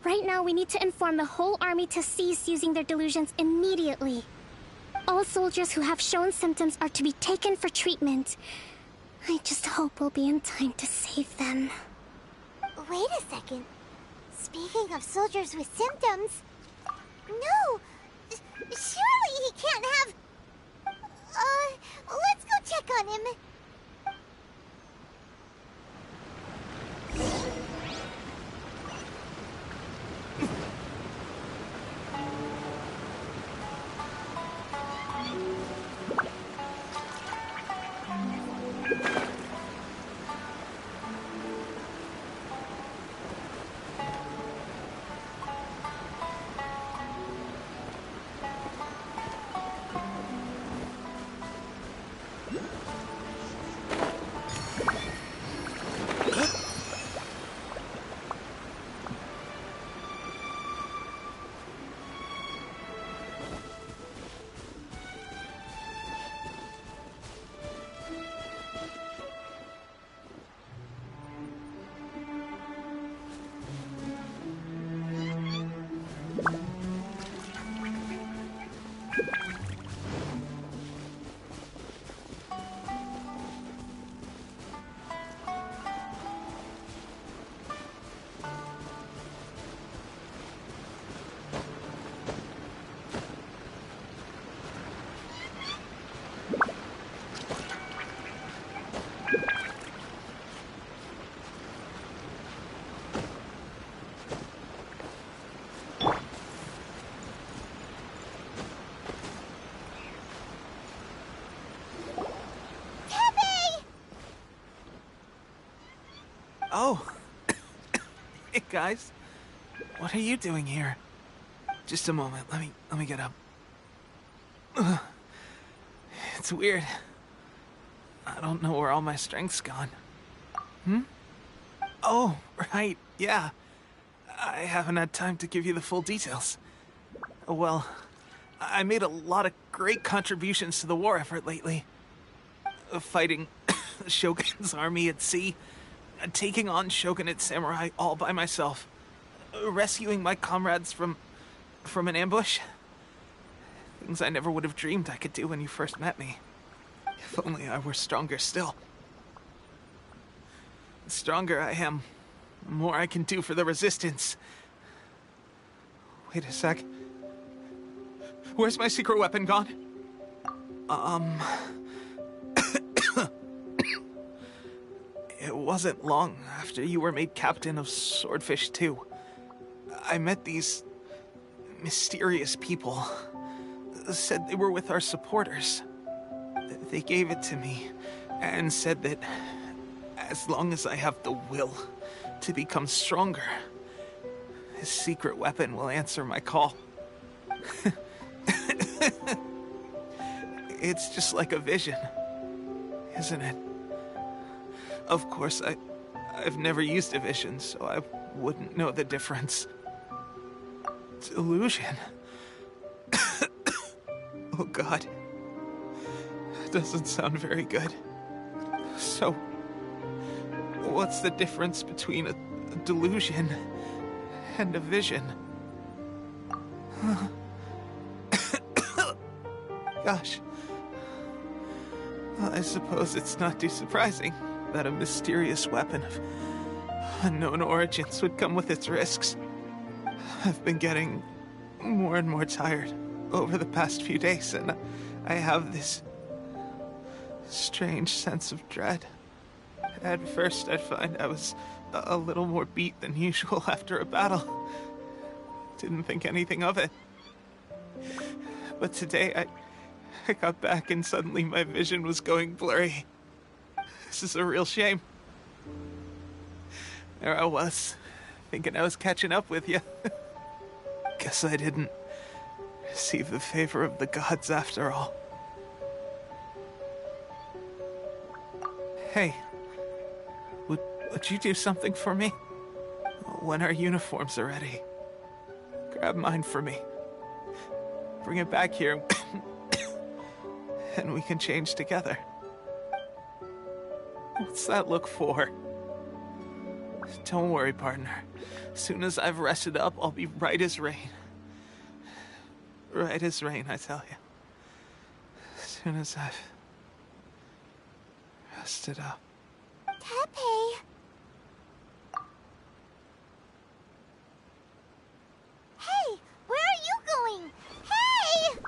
Right now, we need to inform the whole army to cease using their delusions immediately. All soldiers who have shown symptoms are to be taken for treatment. I just hope we'll be in time to save them. Wait a second. Speaking of soldiers with symptoms... No! Surely he can't have... let's go check on him. Oh. Hey, guys. What are you doing here? Just a moment. Let me get up. Ugh. It's weird. I don't know where all my strength's gone. Oh, right. Yeah. I haven't had time to give you the full details. Well, I made a lot of great contributions to the war effort lately. Fighting the Shogun's army at sea, taking on Shogunate samurai all by myself, rescuing my comrades from an ambush. Things I never would have dreamed I could do when you first met me. If only I were stronger still. The stronger I am, the more I can do for the Resistance. Wait a sec. Where's my secret weapon gone? It wasn't long after you were made captain of Swordfish 2. I met these mysterious people. Said they were with our supporters. They gave it to me and said that as long as I have the will to become stronger, his secret weapon will answer my call. It's just like a vision, isn't it? Of course, I've never used a vision, so I wouldn't know the difference. Delusion. Oh God. That doesn't sound very good. So, what's the difference between a delusion and a vision? Gosh. Well, I suppose it's not too surprising that a mysterious weapon of unknown origins would come with its risks. I've been getting more and more tired over the past few days, and I have this strange sense of dread. At first, I'd find I was a little more beat than usual after a battle. Didn't think anything of it. But today, I got back and suddenly my vision was going blurry. This is a real shame. There I was, thinking I was catching up with you. Guess I didn't receive the favor of the gods after all. Hey, would you do something for me? When our uniforms are ready, grab mine for me. Bring it back here, and we can change together. What's that look for? Don't worry, partner. As soon as I've rested up, I'll be right as rain. Right as rain, I tell you. As soon as I've rested up. Tepe! Hey! Where are you going? Hey!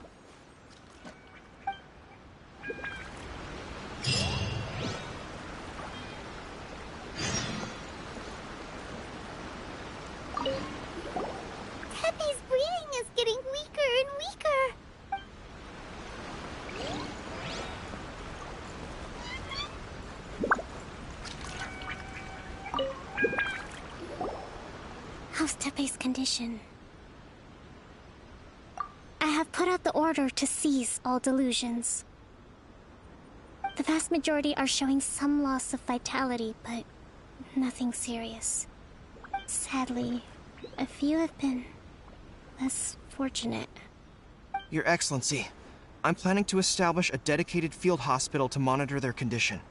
Tepe's breathing is getting weaker and weaker. How's Tepe's condition? I have put out the order to cease all delusions. The vast majority are showing some loss of vitality, but nothing serious. Sadly, a few have been less fortunate. Your Excellency, I'm planning to establish a dedicated field hospital to monitor their condition.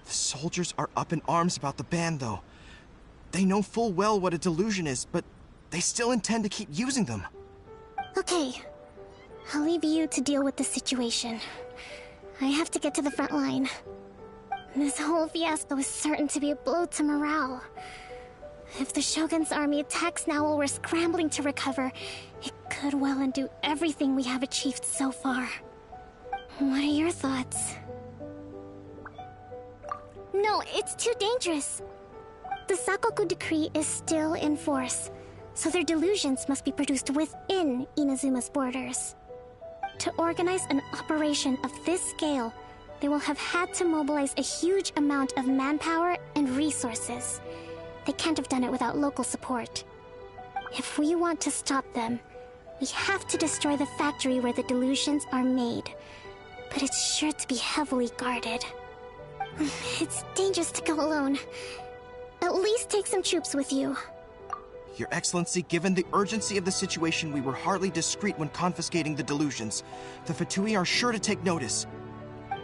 The soldiers are up in arms about the ban, though. They know full well what a delusion is, but they still intend to keep using them. Okay, I'll leave you to deal with the situation. I have to get to the front line. This whole fiasco is certain to be a blow to morale. If the Shogun's army attacks now while we're scrambling to recover, it could well undo everything we have achieved so far. What are your thoughts? No, it's too dangerous. The Sakoku decree is still in force, so their delusions must be produced within Inazuma's borders. To organize an operation of this scale, they will have had to mobilize a huge amount of manpower and resources. They can't have done it without local support. If we want to stop them, we have to destroy the factory where the delusions are made. But it's sure to be heavily guarded. It's dangerous to go alone. At least take some troops with you. Your Excellency, given the urgency of the situation, we were hardly discreet when confiscating the delusions. The Fatui are sure to take notice.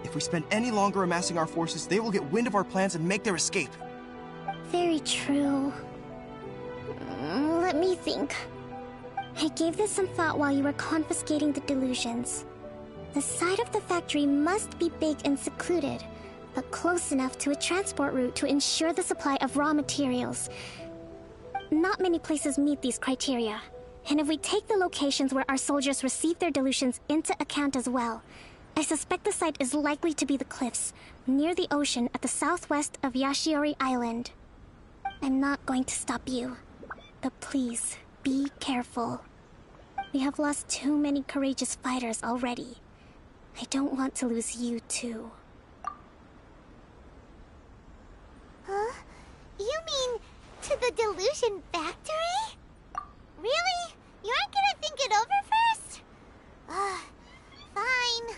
If we spend any longer amassing our forces, they will get wind of our plans and make their escape. Very true. Let me think. I gave this some thought while you were confiscating the delusions. The side of the factory must be big and secluded, but close enough to a transport route to ensure the supply of raw materials. Not many places meet these criteria, and if we take the locations where our soldiers receive their delusions into account as well, I suspect the site is likely to be the cliffs, near the ocean at the southwest of Yashiori Island. I'm not going to stop you, but please, be careful. We have lost too many courageous fighters already. I don't want to lose you too. Huh? You mean to the delusion factory? Really? You aren't gonna think it over first? Fine.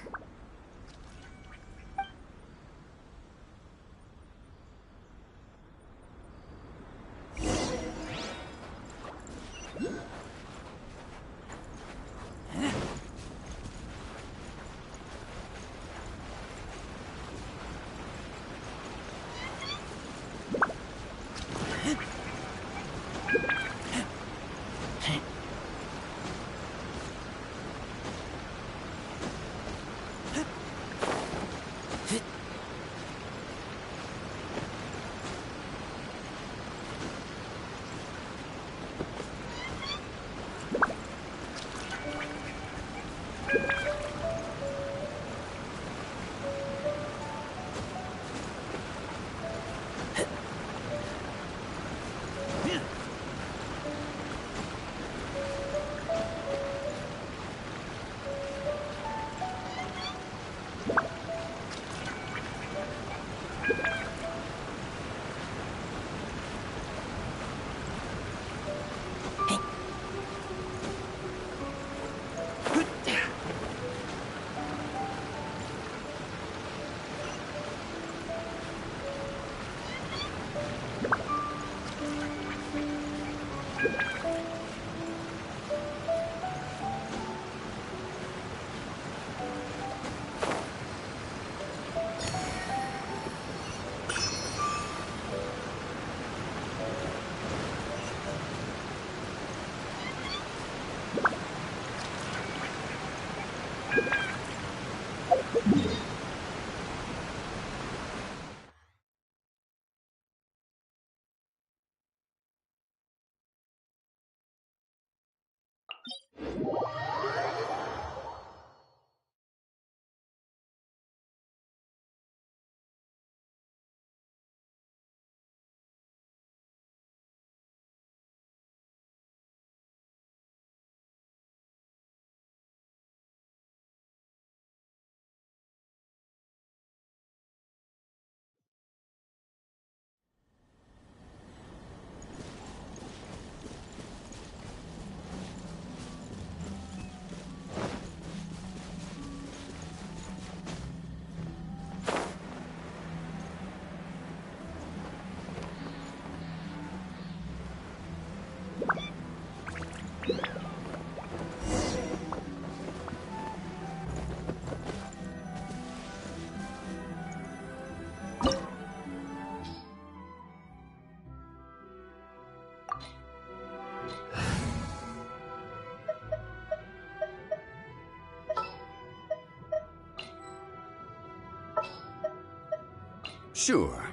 Sure.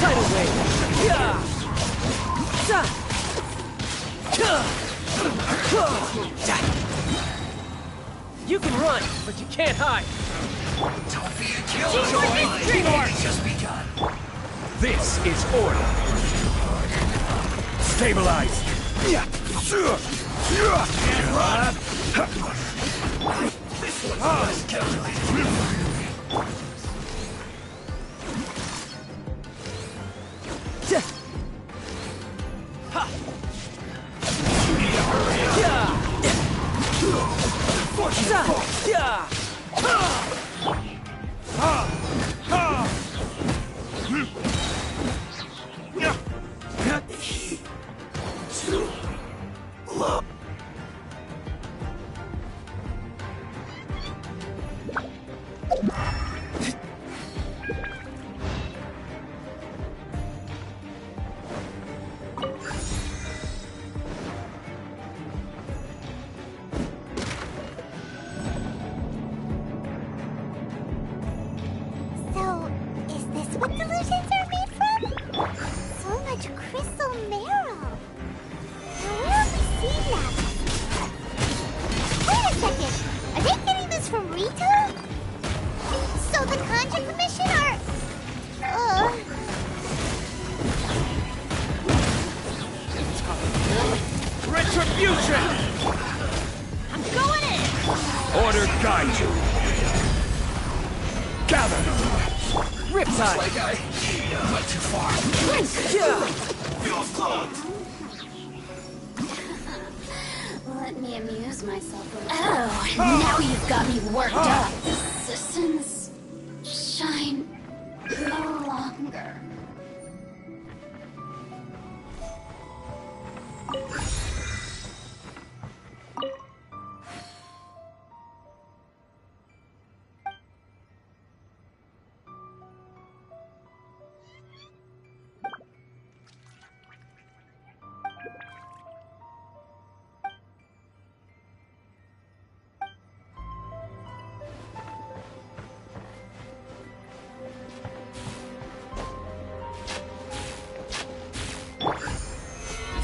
Tidal wave! Yeah! You can run, but you can't hide! Don't be a killer! It's just begun. This is order. Stabilize. This one's less calculated. So, is this what delusions are made from? So much crystal marrow. Now, where have we seen that? Wait a second! Are they getting this from Rita? So the Conjure Commission are... Retribution! I'm going in! Order guide you. Gather. Riptide! Like I went too far. Yeah! Feels clogged. Let me amuse myself a little. Oh, now you've got me worked up. The systems shine no longer.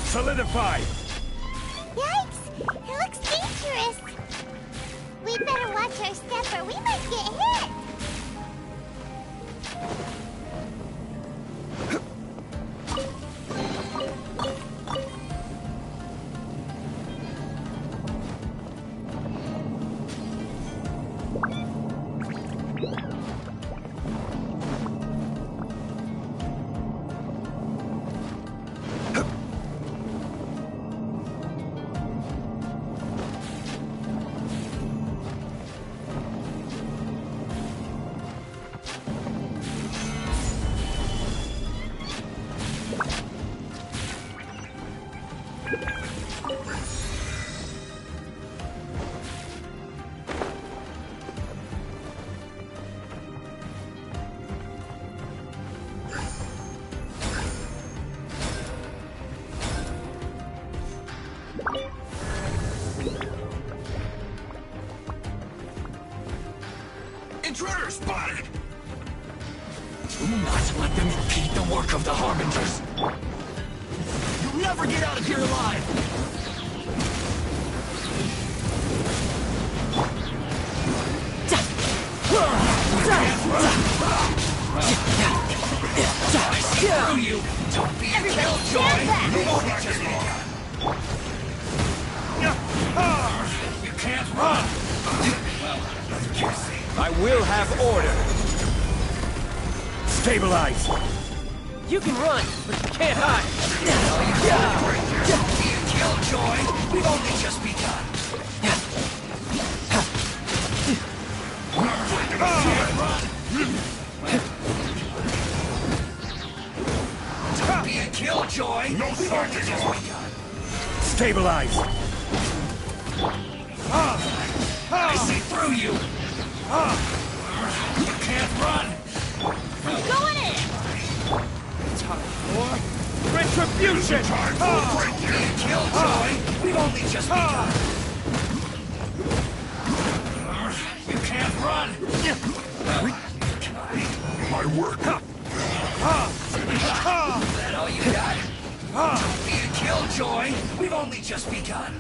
Solidify. Yikes! It looks dangerous. We'd better watch our step or we might get hit. spotted! Do not let them impede the work of the Harbingers! You'll never get out of here alive! Screw you! Don't be a killjoy! You can't run! I will have order. Stabilize. You can run, but you can't hide. Don't be a killjoy! We've only just begun! Don't be a killjoy! No sarcasm! Stabilize. I see through you! You can't run! Going in! Time for retribution. Don't be a killjoy! We've only just begun! You can't run! My work! Is that all you got? Don't be a killjoy! We've only just begun!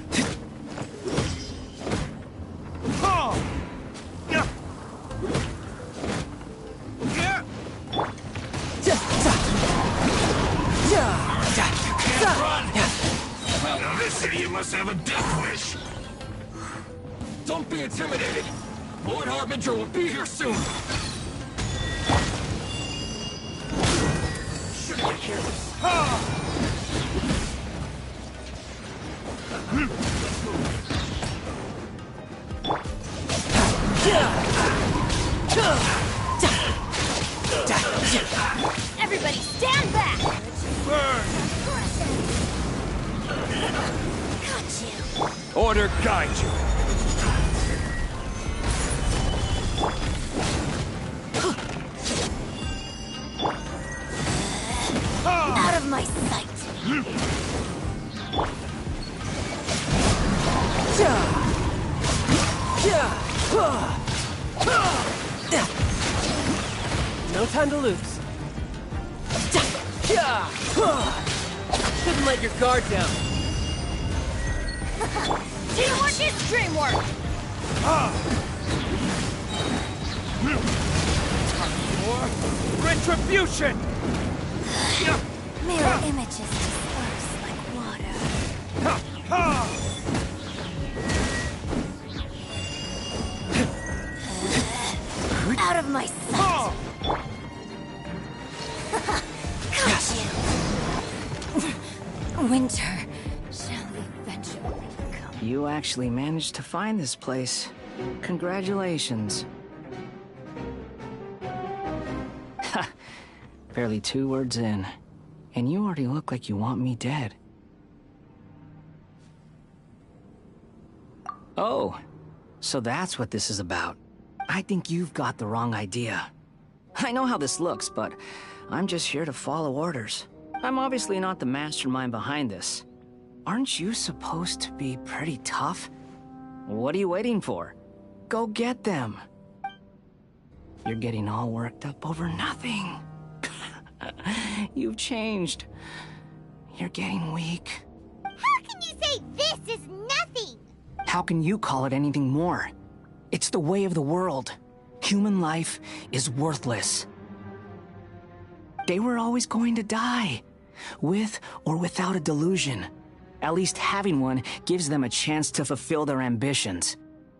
Now this idiot must have a death wish! Don't be intimidated. Lord Harbinger will be here soon. Should get careless. Everybody stand back! Burn. Got you! Order guide you. Out of my sight! No time to lose. Couldn't let your guard down. Teamwork is dreamwork! Retribution! Mirror images disperse like water. Out of my sight! Got you! Winter shall eventually come. You actually managed to find this place. Congratulations. Ha! Barely 2 words in, and you already look like you want me dead. Oh, so that's what this is about. I think you've got the wrong idea. I know how this looks, but I'm just here to follow orders. I'm obviously not the mastermind behind this. Aren't you supposed to be pretty tough? What are you waiting for? Go get them. You're getting all worked up over nothing. You've changed. You're getting weak. How can you say this is nothing? How can you call it anything more? It's the way of the world. Human life is worthless. They were always going to die, with or without a delusion. At least having one gives them a chance to fulfill their ambitions.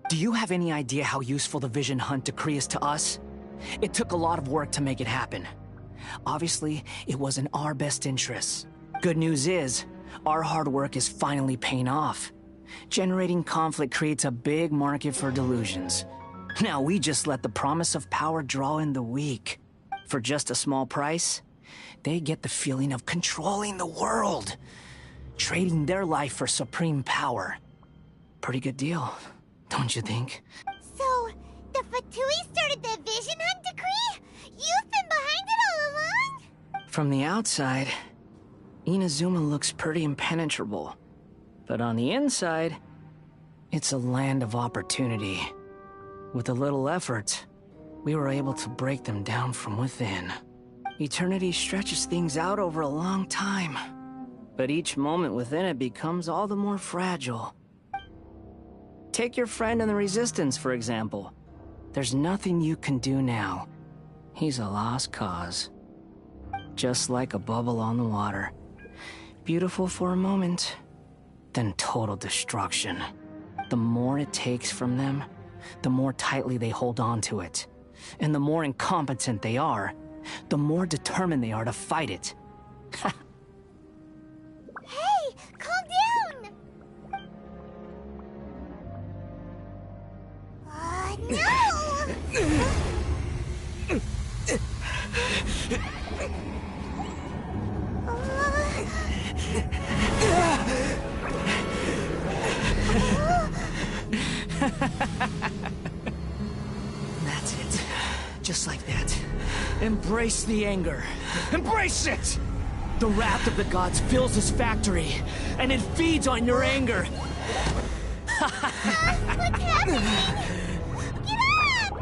Do you have any idea how useful the Vision Hunt decree is to us? It took a lot of work to make it happen. Obviously, it was in our best interests. Good news is, our hard work is finally paying off. Generating conflict creates a big market for delusions. Now we just let the promise of power draw in the weak. For just a small price, they get the feeling of controlling the world. Trading their life for supreme power. Pretty good deal, don't you think? So, the Fatui started the Vision Hunt decree? You've been behind it all along? From the outside, Inazuma looks pretty impenetrable. But on the inside, it's a land of opportunity. With a little effort, we were able to break them down from within. Eternity stretches things out over a long time, but each moment within it becomes all the more fragile. Take your friend in the Resistance, for example. There's nothing you can do now. He's a lost cause. Just like a bubble on the water. Beautiful for a moment, then total destruction. The more it takes from them, the more tightly they hold on to it. And the more incompetent they are, the more determined they are to fight it. Hey, calm down! No! That's it. Just like that. Embrace the anger. Embrace it! The wrath of the gods fills this factory, and it feeds on your anger. What's happening? Get up!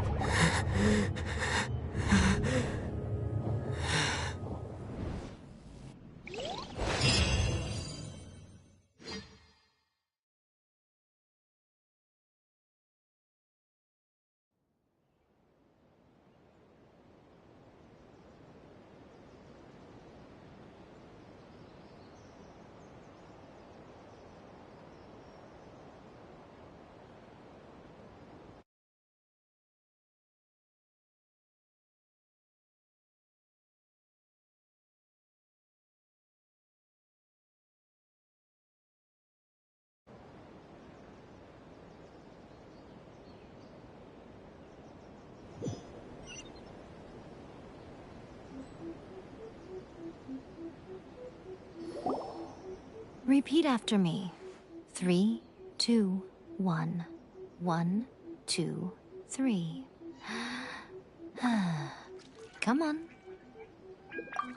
Repeat after me. 3, 2, 1. 1, 2, 3. Come on.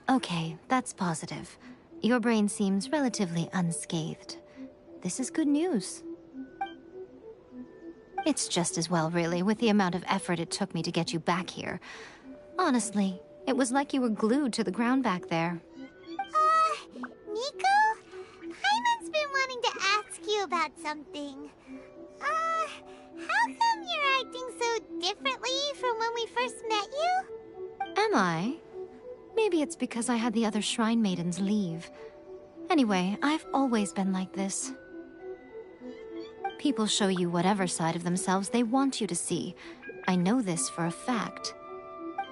Okay, that's positive. Your brain seems relatively unscathed. This is good news. It's just as well, really, with the amount of effort it took me to get you back here. Honestly, it was like you were glued to the ground back there. Nico? Paimon's been wanting to ask you about something. How come you're acting so differently from when we first met you? Am I? Maybe it's because I had the other Shrine Maidens leave. Anyway, I've always been like this. People show you whatever side of themselves they want you to see. I know this for a fact.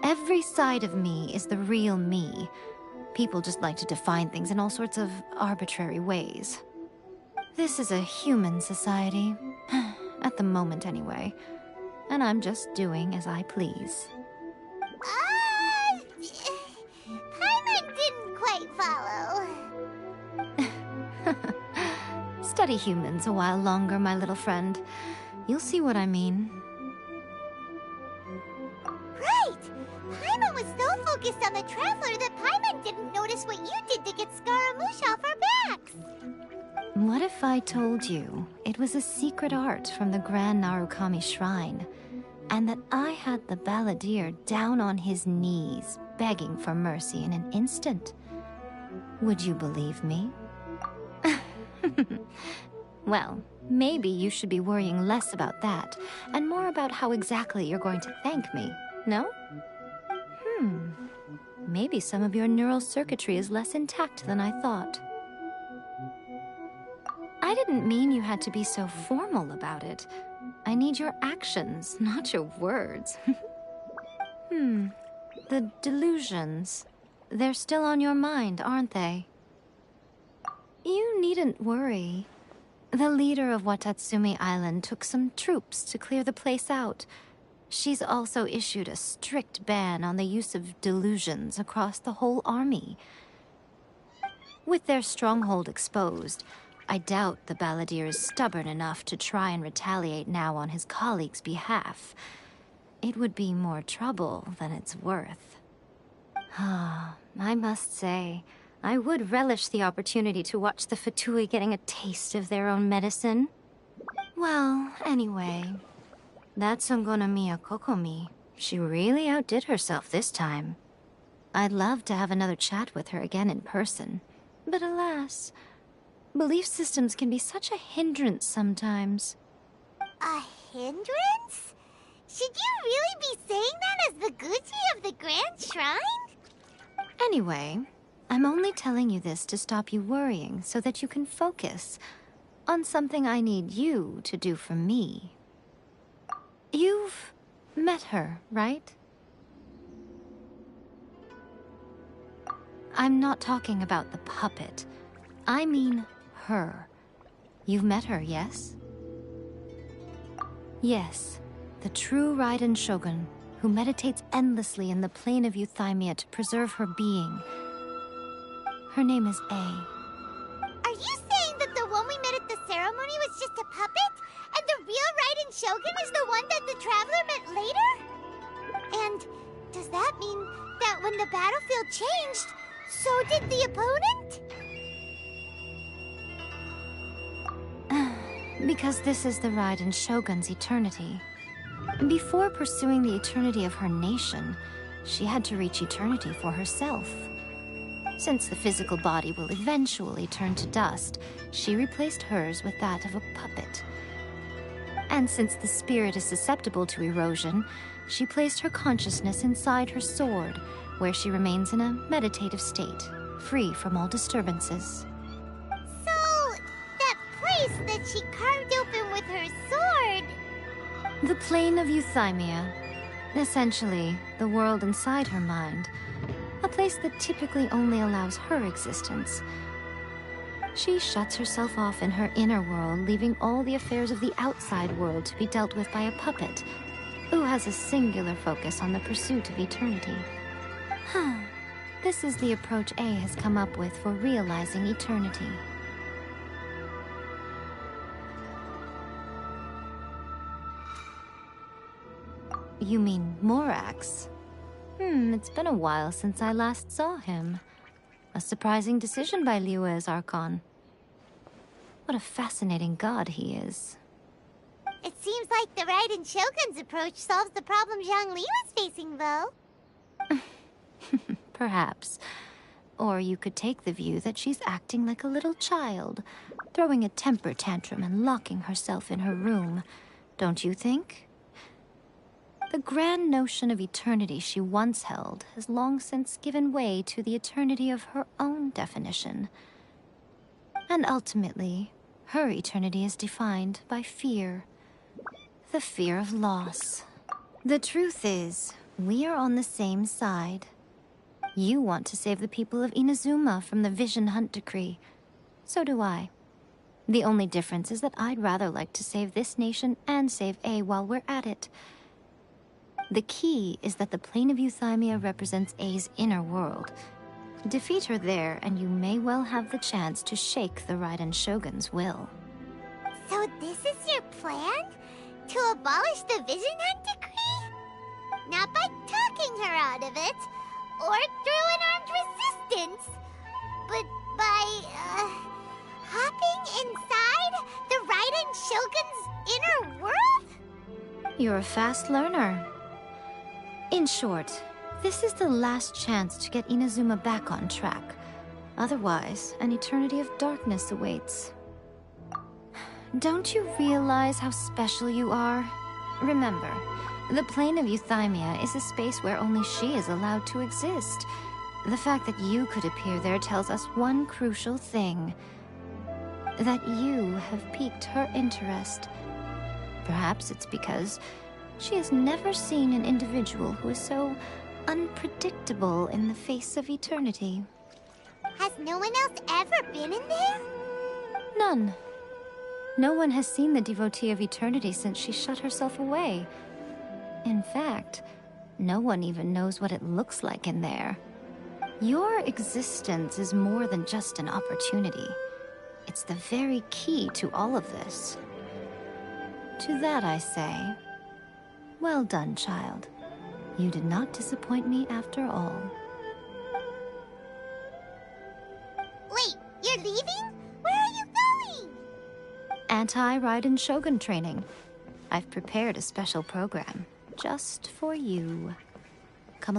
Every side of me is the real me. People just like to define things in all sorts of arbitrary ways. This is a human society. At the moment, anyway. And I'm just doing as I please. Paimon didn't quite follow. Study humans a while longer, my little friend. You'll see what I mean. Right! Paimon was so focused on the Traveler that Paimon didn't notice what you did to get Scaramouche off our backs. What if I told you it was a secret art from the Grand Narukami Shrine, and that I had the balladeer down on his knees, begging for mercy in an instant? Would you believe me? Well, maybe you should be worrying less about that, and more about how exactly you're going to thank me, no? Maybe some of your neural circuitry is less intact than I thought. I didn't mean you had to be so formal about it. I need your actions, not your words. The delusions. They're still on your mind, aren't they? You needn't worry. The leader of Watatsumi Island took some troops to clear the place out. She's also issued a strict ban on the use of delusions across the whole army. With their stronghold exposed, I doubt the balladeer is stubborn enough to try and retaliate now on his colleague's behalf. It would be more trouble than it's worth. I must say, I would relish the opportunity to watch the Fatui getting a taste of their own medicine. Well, anyway, that's Ungonomiya Kokomi, She really outdid herself this time. I'd love to have another chat with her again in person. But alas, belief systems can be such a hindrance sometimes. A hindrance? Should you really be saying that as the Gucci of the Grand Shrine? Anyway, I'm only telling you this to stop you worrying so that you can focus on something I need you to do for me. You've met her, right? I'm not talking about the puppet. I mean her. You've met her, yes? Yes, the true Raiden Shogun, who meditates endlessly in the plane of Euthymia to preserve her being. Her name is A. Are you saying that the one we met at the ceremony was just a puppet? And the real Raiden Shogun is the one that the Traveler met later? And does that mean that when the battlefield changed, so did the opponent? Because this is the Raiden Shogun's eternity. Before pursuing the eternity of her nation, she had to reach eternity for herself. Since the physical body will eventually turn to dust, she replaced hers with that of a puppet. And since the spirit is susceptible to erosion, she placed her consciousness inside her sword, where she remains in a meditative state, free from all disturbances. So, that place that she carved open with her sword... The plane of Euthymia. Essentially, the world inside her mind. A place that typically only allows her existence. She shuts herself off in her inner world, leaving all the affairs of the outside world to be dealt with by a puppet, who has a singular focus on the pursuit of eternity. This is the approach A has come up with for realizing eternity. You mean Morax? It's been a while since I last saw him. A surprising decision by Liyue's Archon. What a fascinating god he is. It seems like the Raiden Shogun's approach solves the problem Zhang Li was facing, though. Perhaps. Or you could take the view that she's acting like a little child, throwing a temper tantrum and locking herself in her room. Don't you think? The grand notion of eternity she once held has long since given way to the eternity of her own definition. And ultimately, her eternity is defined by fear. The fear of loss. The truth is, we are on the same side. You want to save the people of Inazuma from the Vision Hunt decree. So do I. The only difference is that I'd rather like to save this nation and save A while we're at it. The key is that the plane of Euthymia represents A's inner world. Defeat her there, and you may well have the chance to shake the Raiden Shogun's will. So this is your plan? To abolish the Vision Hunt decree? Not by talking her out of it, or through an armed resistance, but by, hopping inside the Raiden Shogun's inner world? You're a fast learner. In short, this is the last chance to get Inazuma back on track. Otherwise, an eternity of darkness awaits. Don't you realize how special you are? Remember, the plane of Euthymia is a space where only she is allowed to exist. The fact that you could appear there tells us one crucial thing. That you have piqued her interest. Perhaps it's because she has never seen an individual who is so unpredictable in the face of eternity. Has no one else ever been in there? None. No one has seen the devotee of eternity since she shut herself away. In fact, no one even knows what it looks like in there. Your existence is more than just an opportunity. It's the very key to all of this. To that I say, well done, child. You did not disappoint me after all. Wait, you're leaving? Where are you going? Anti-Raiden Shogun training. I've prepared a special program, just for you. Come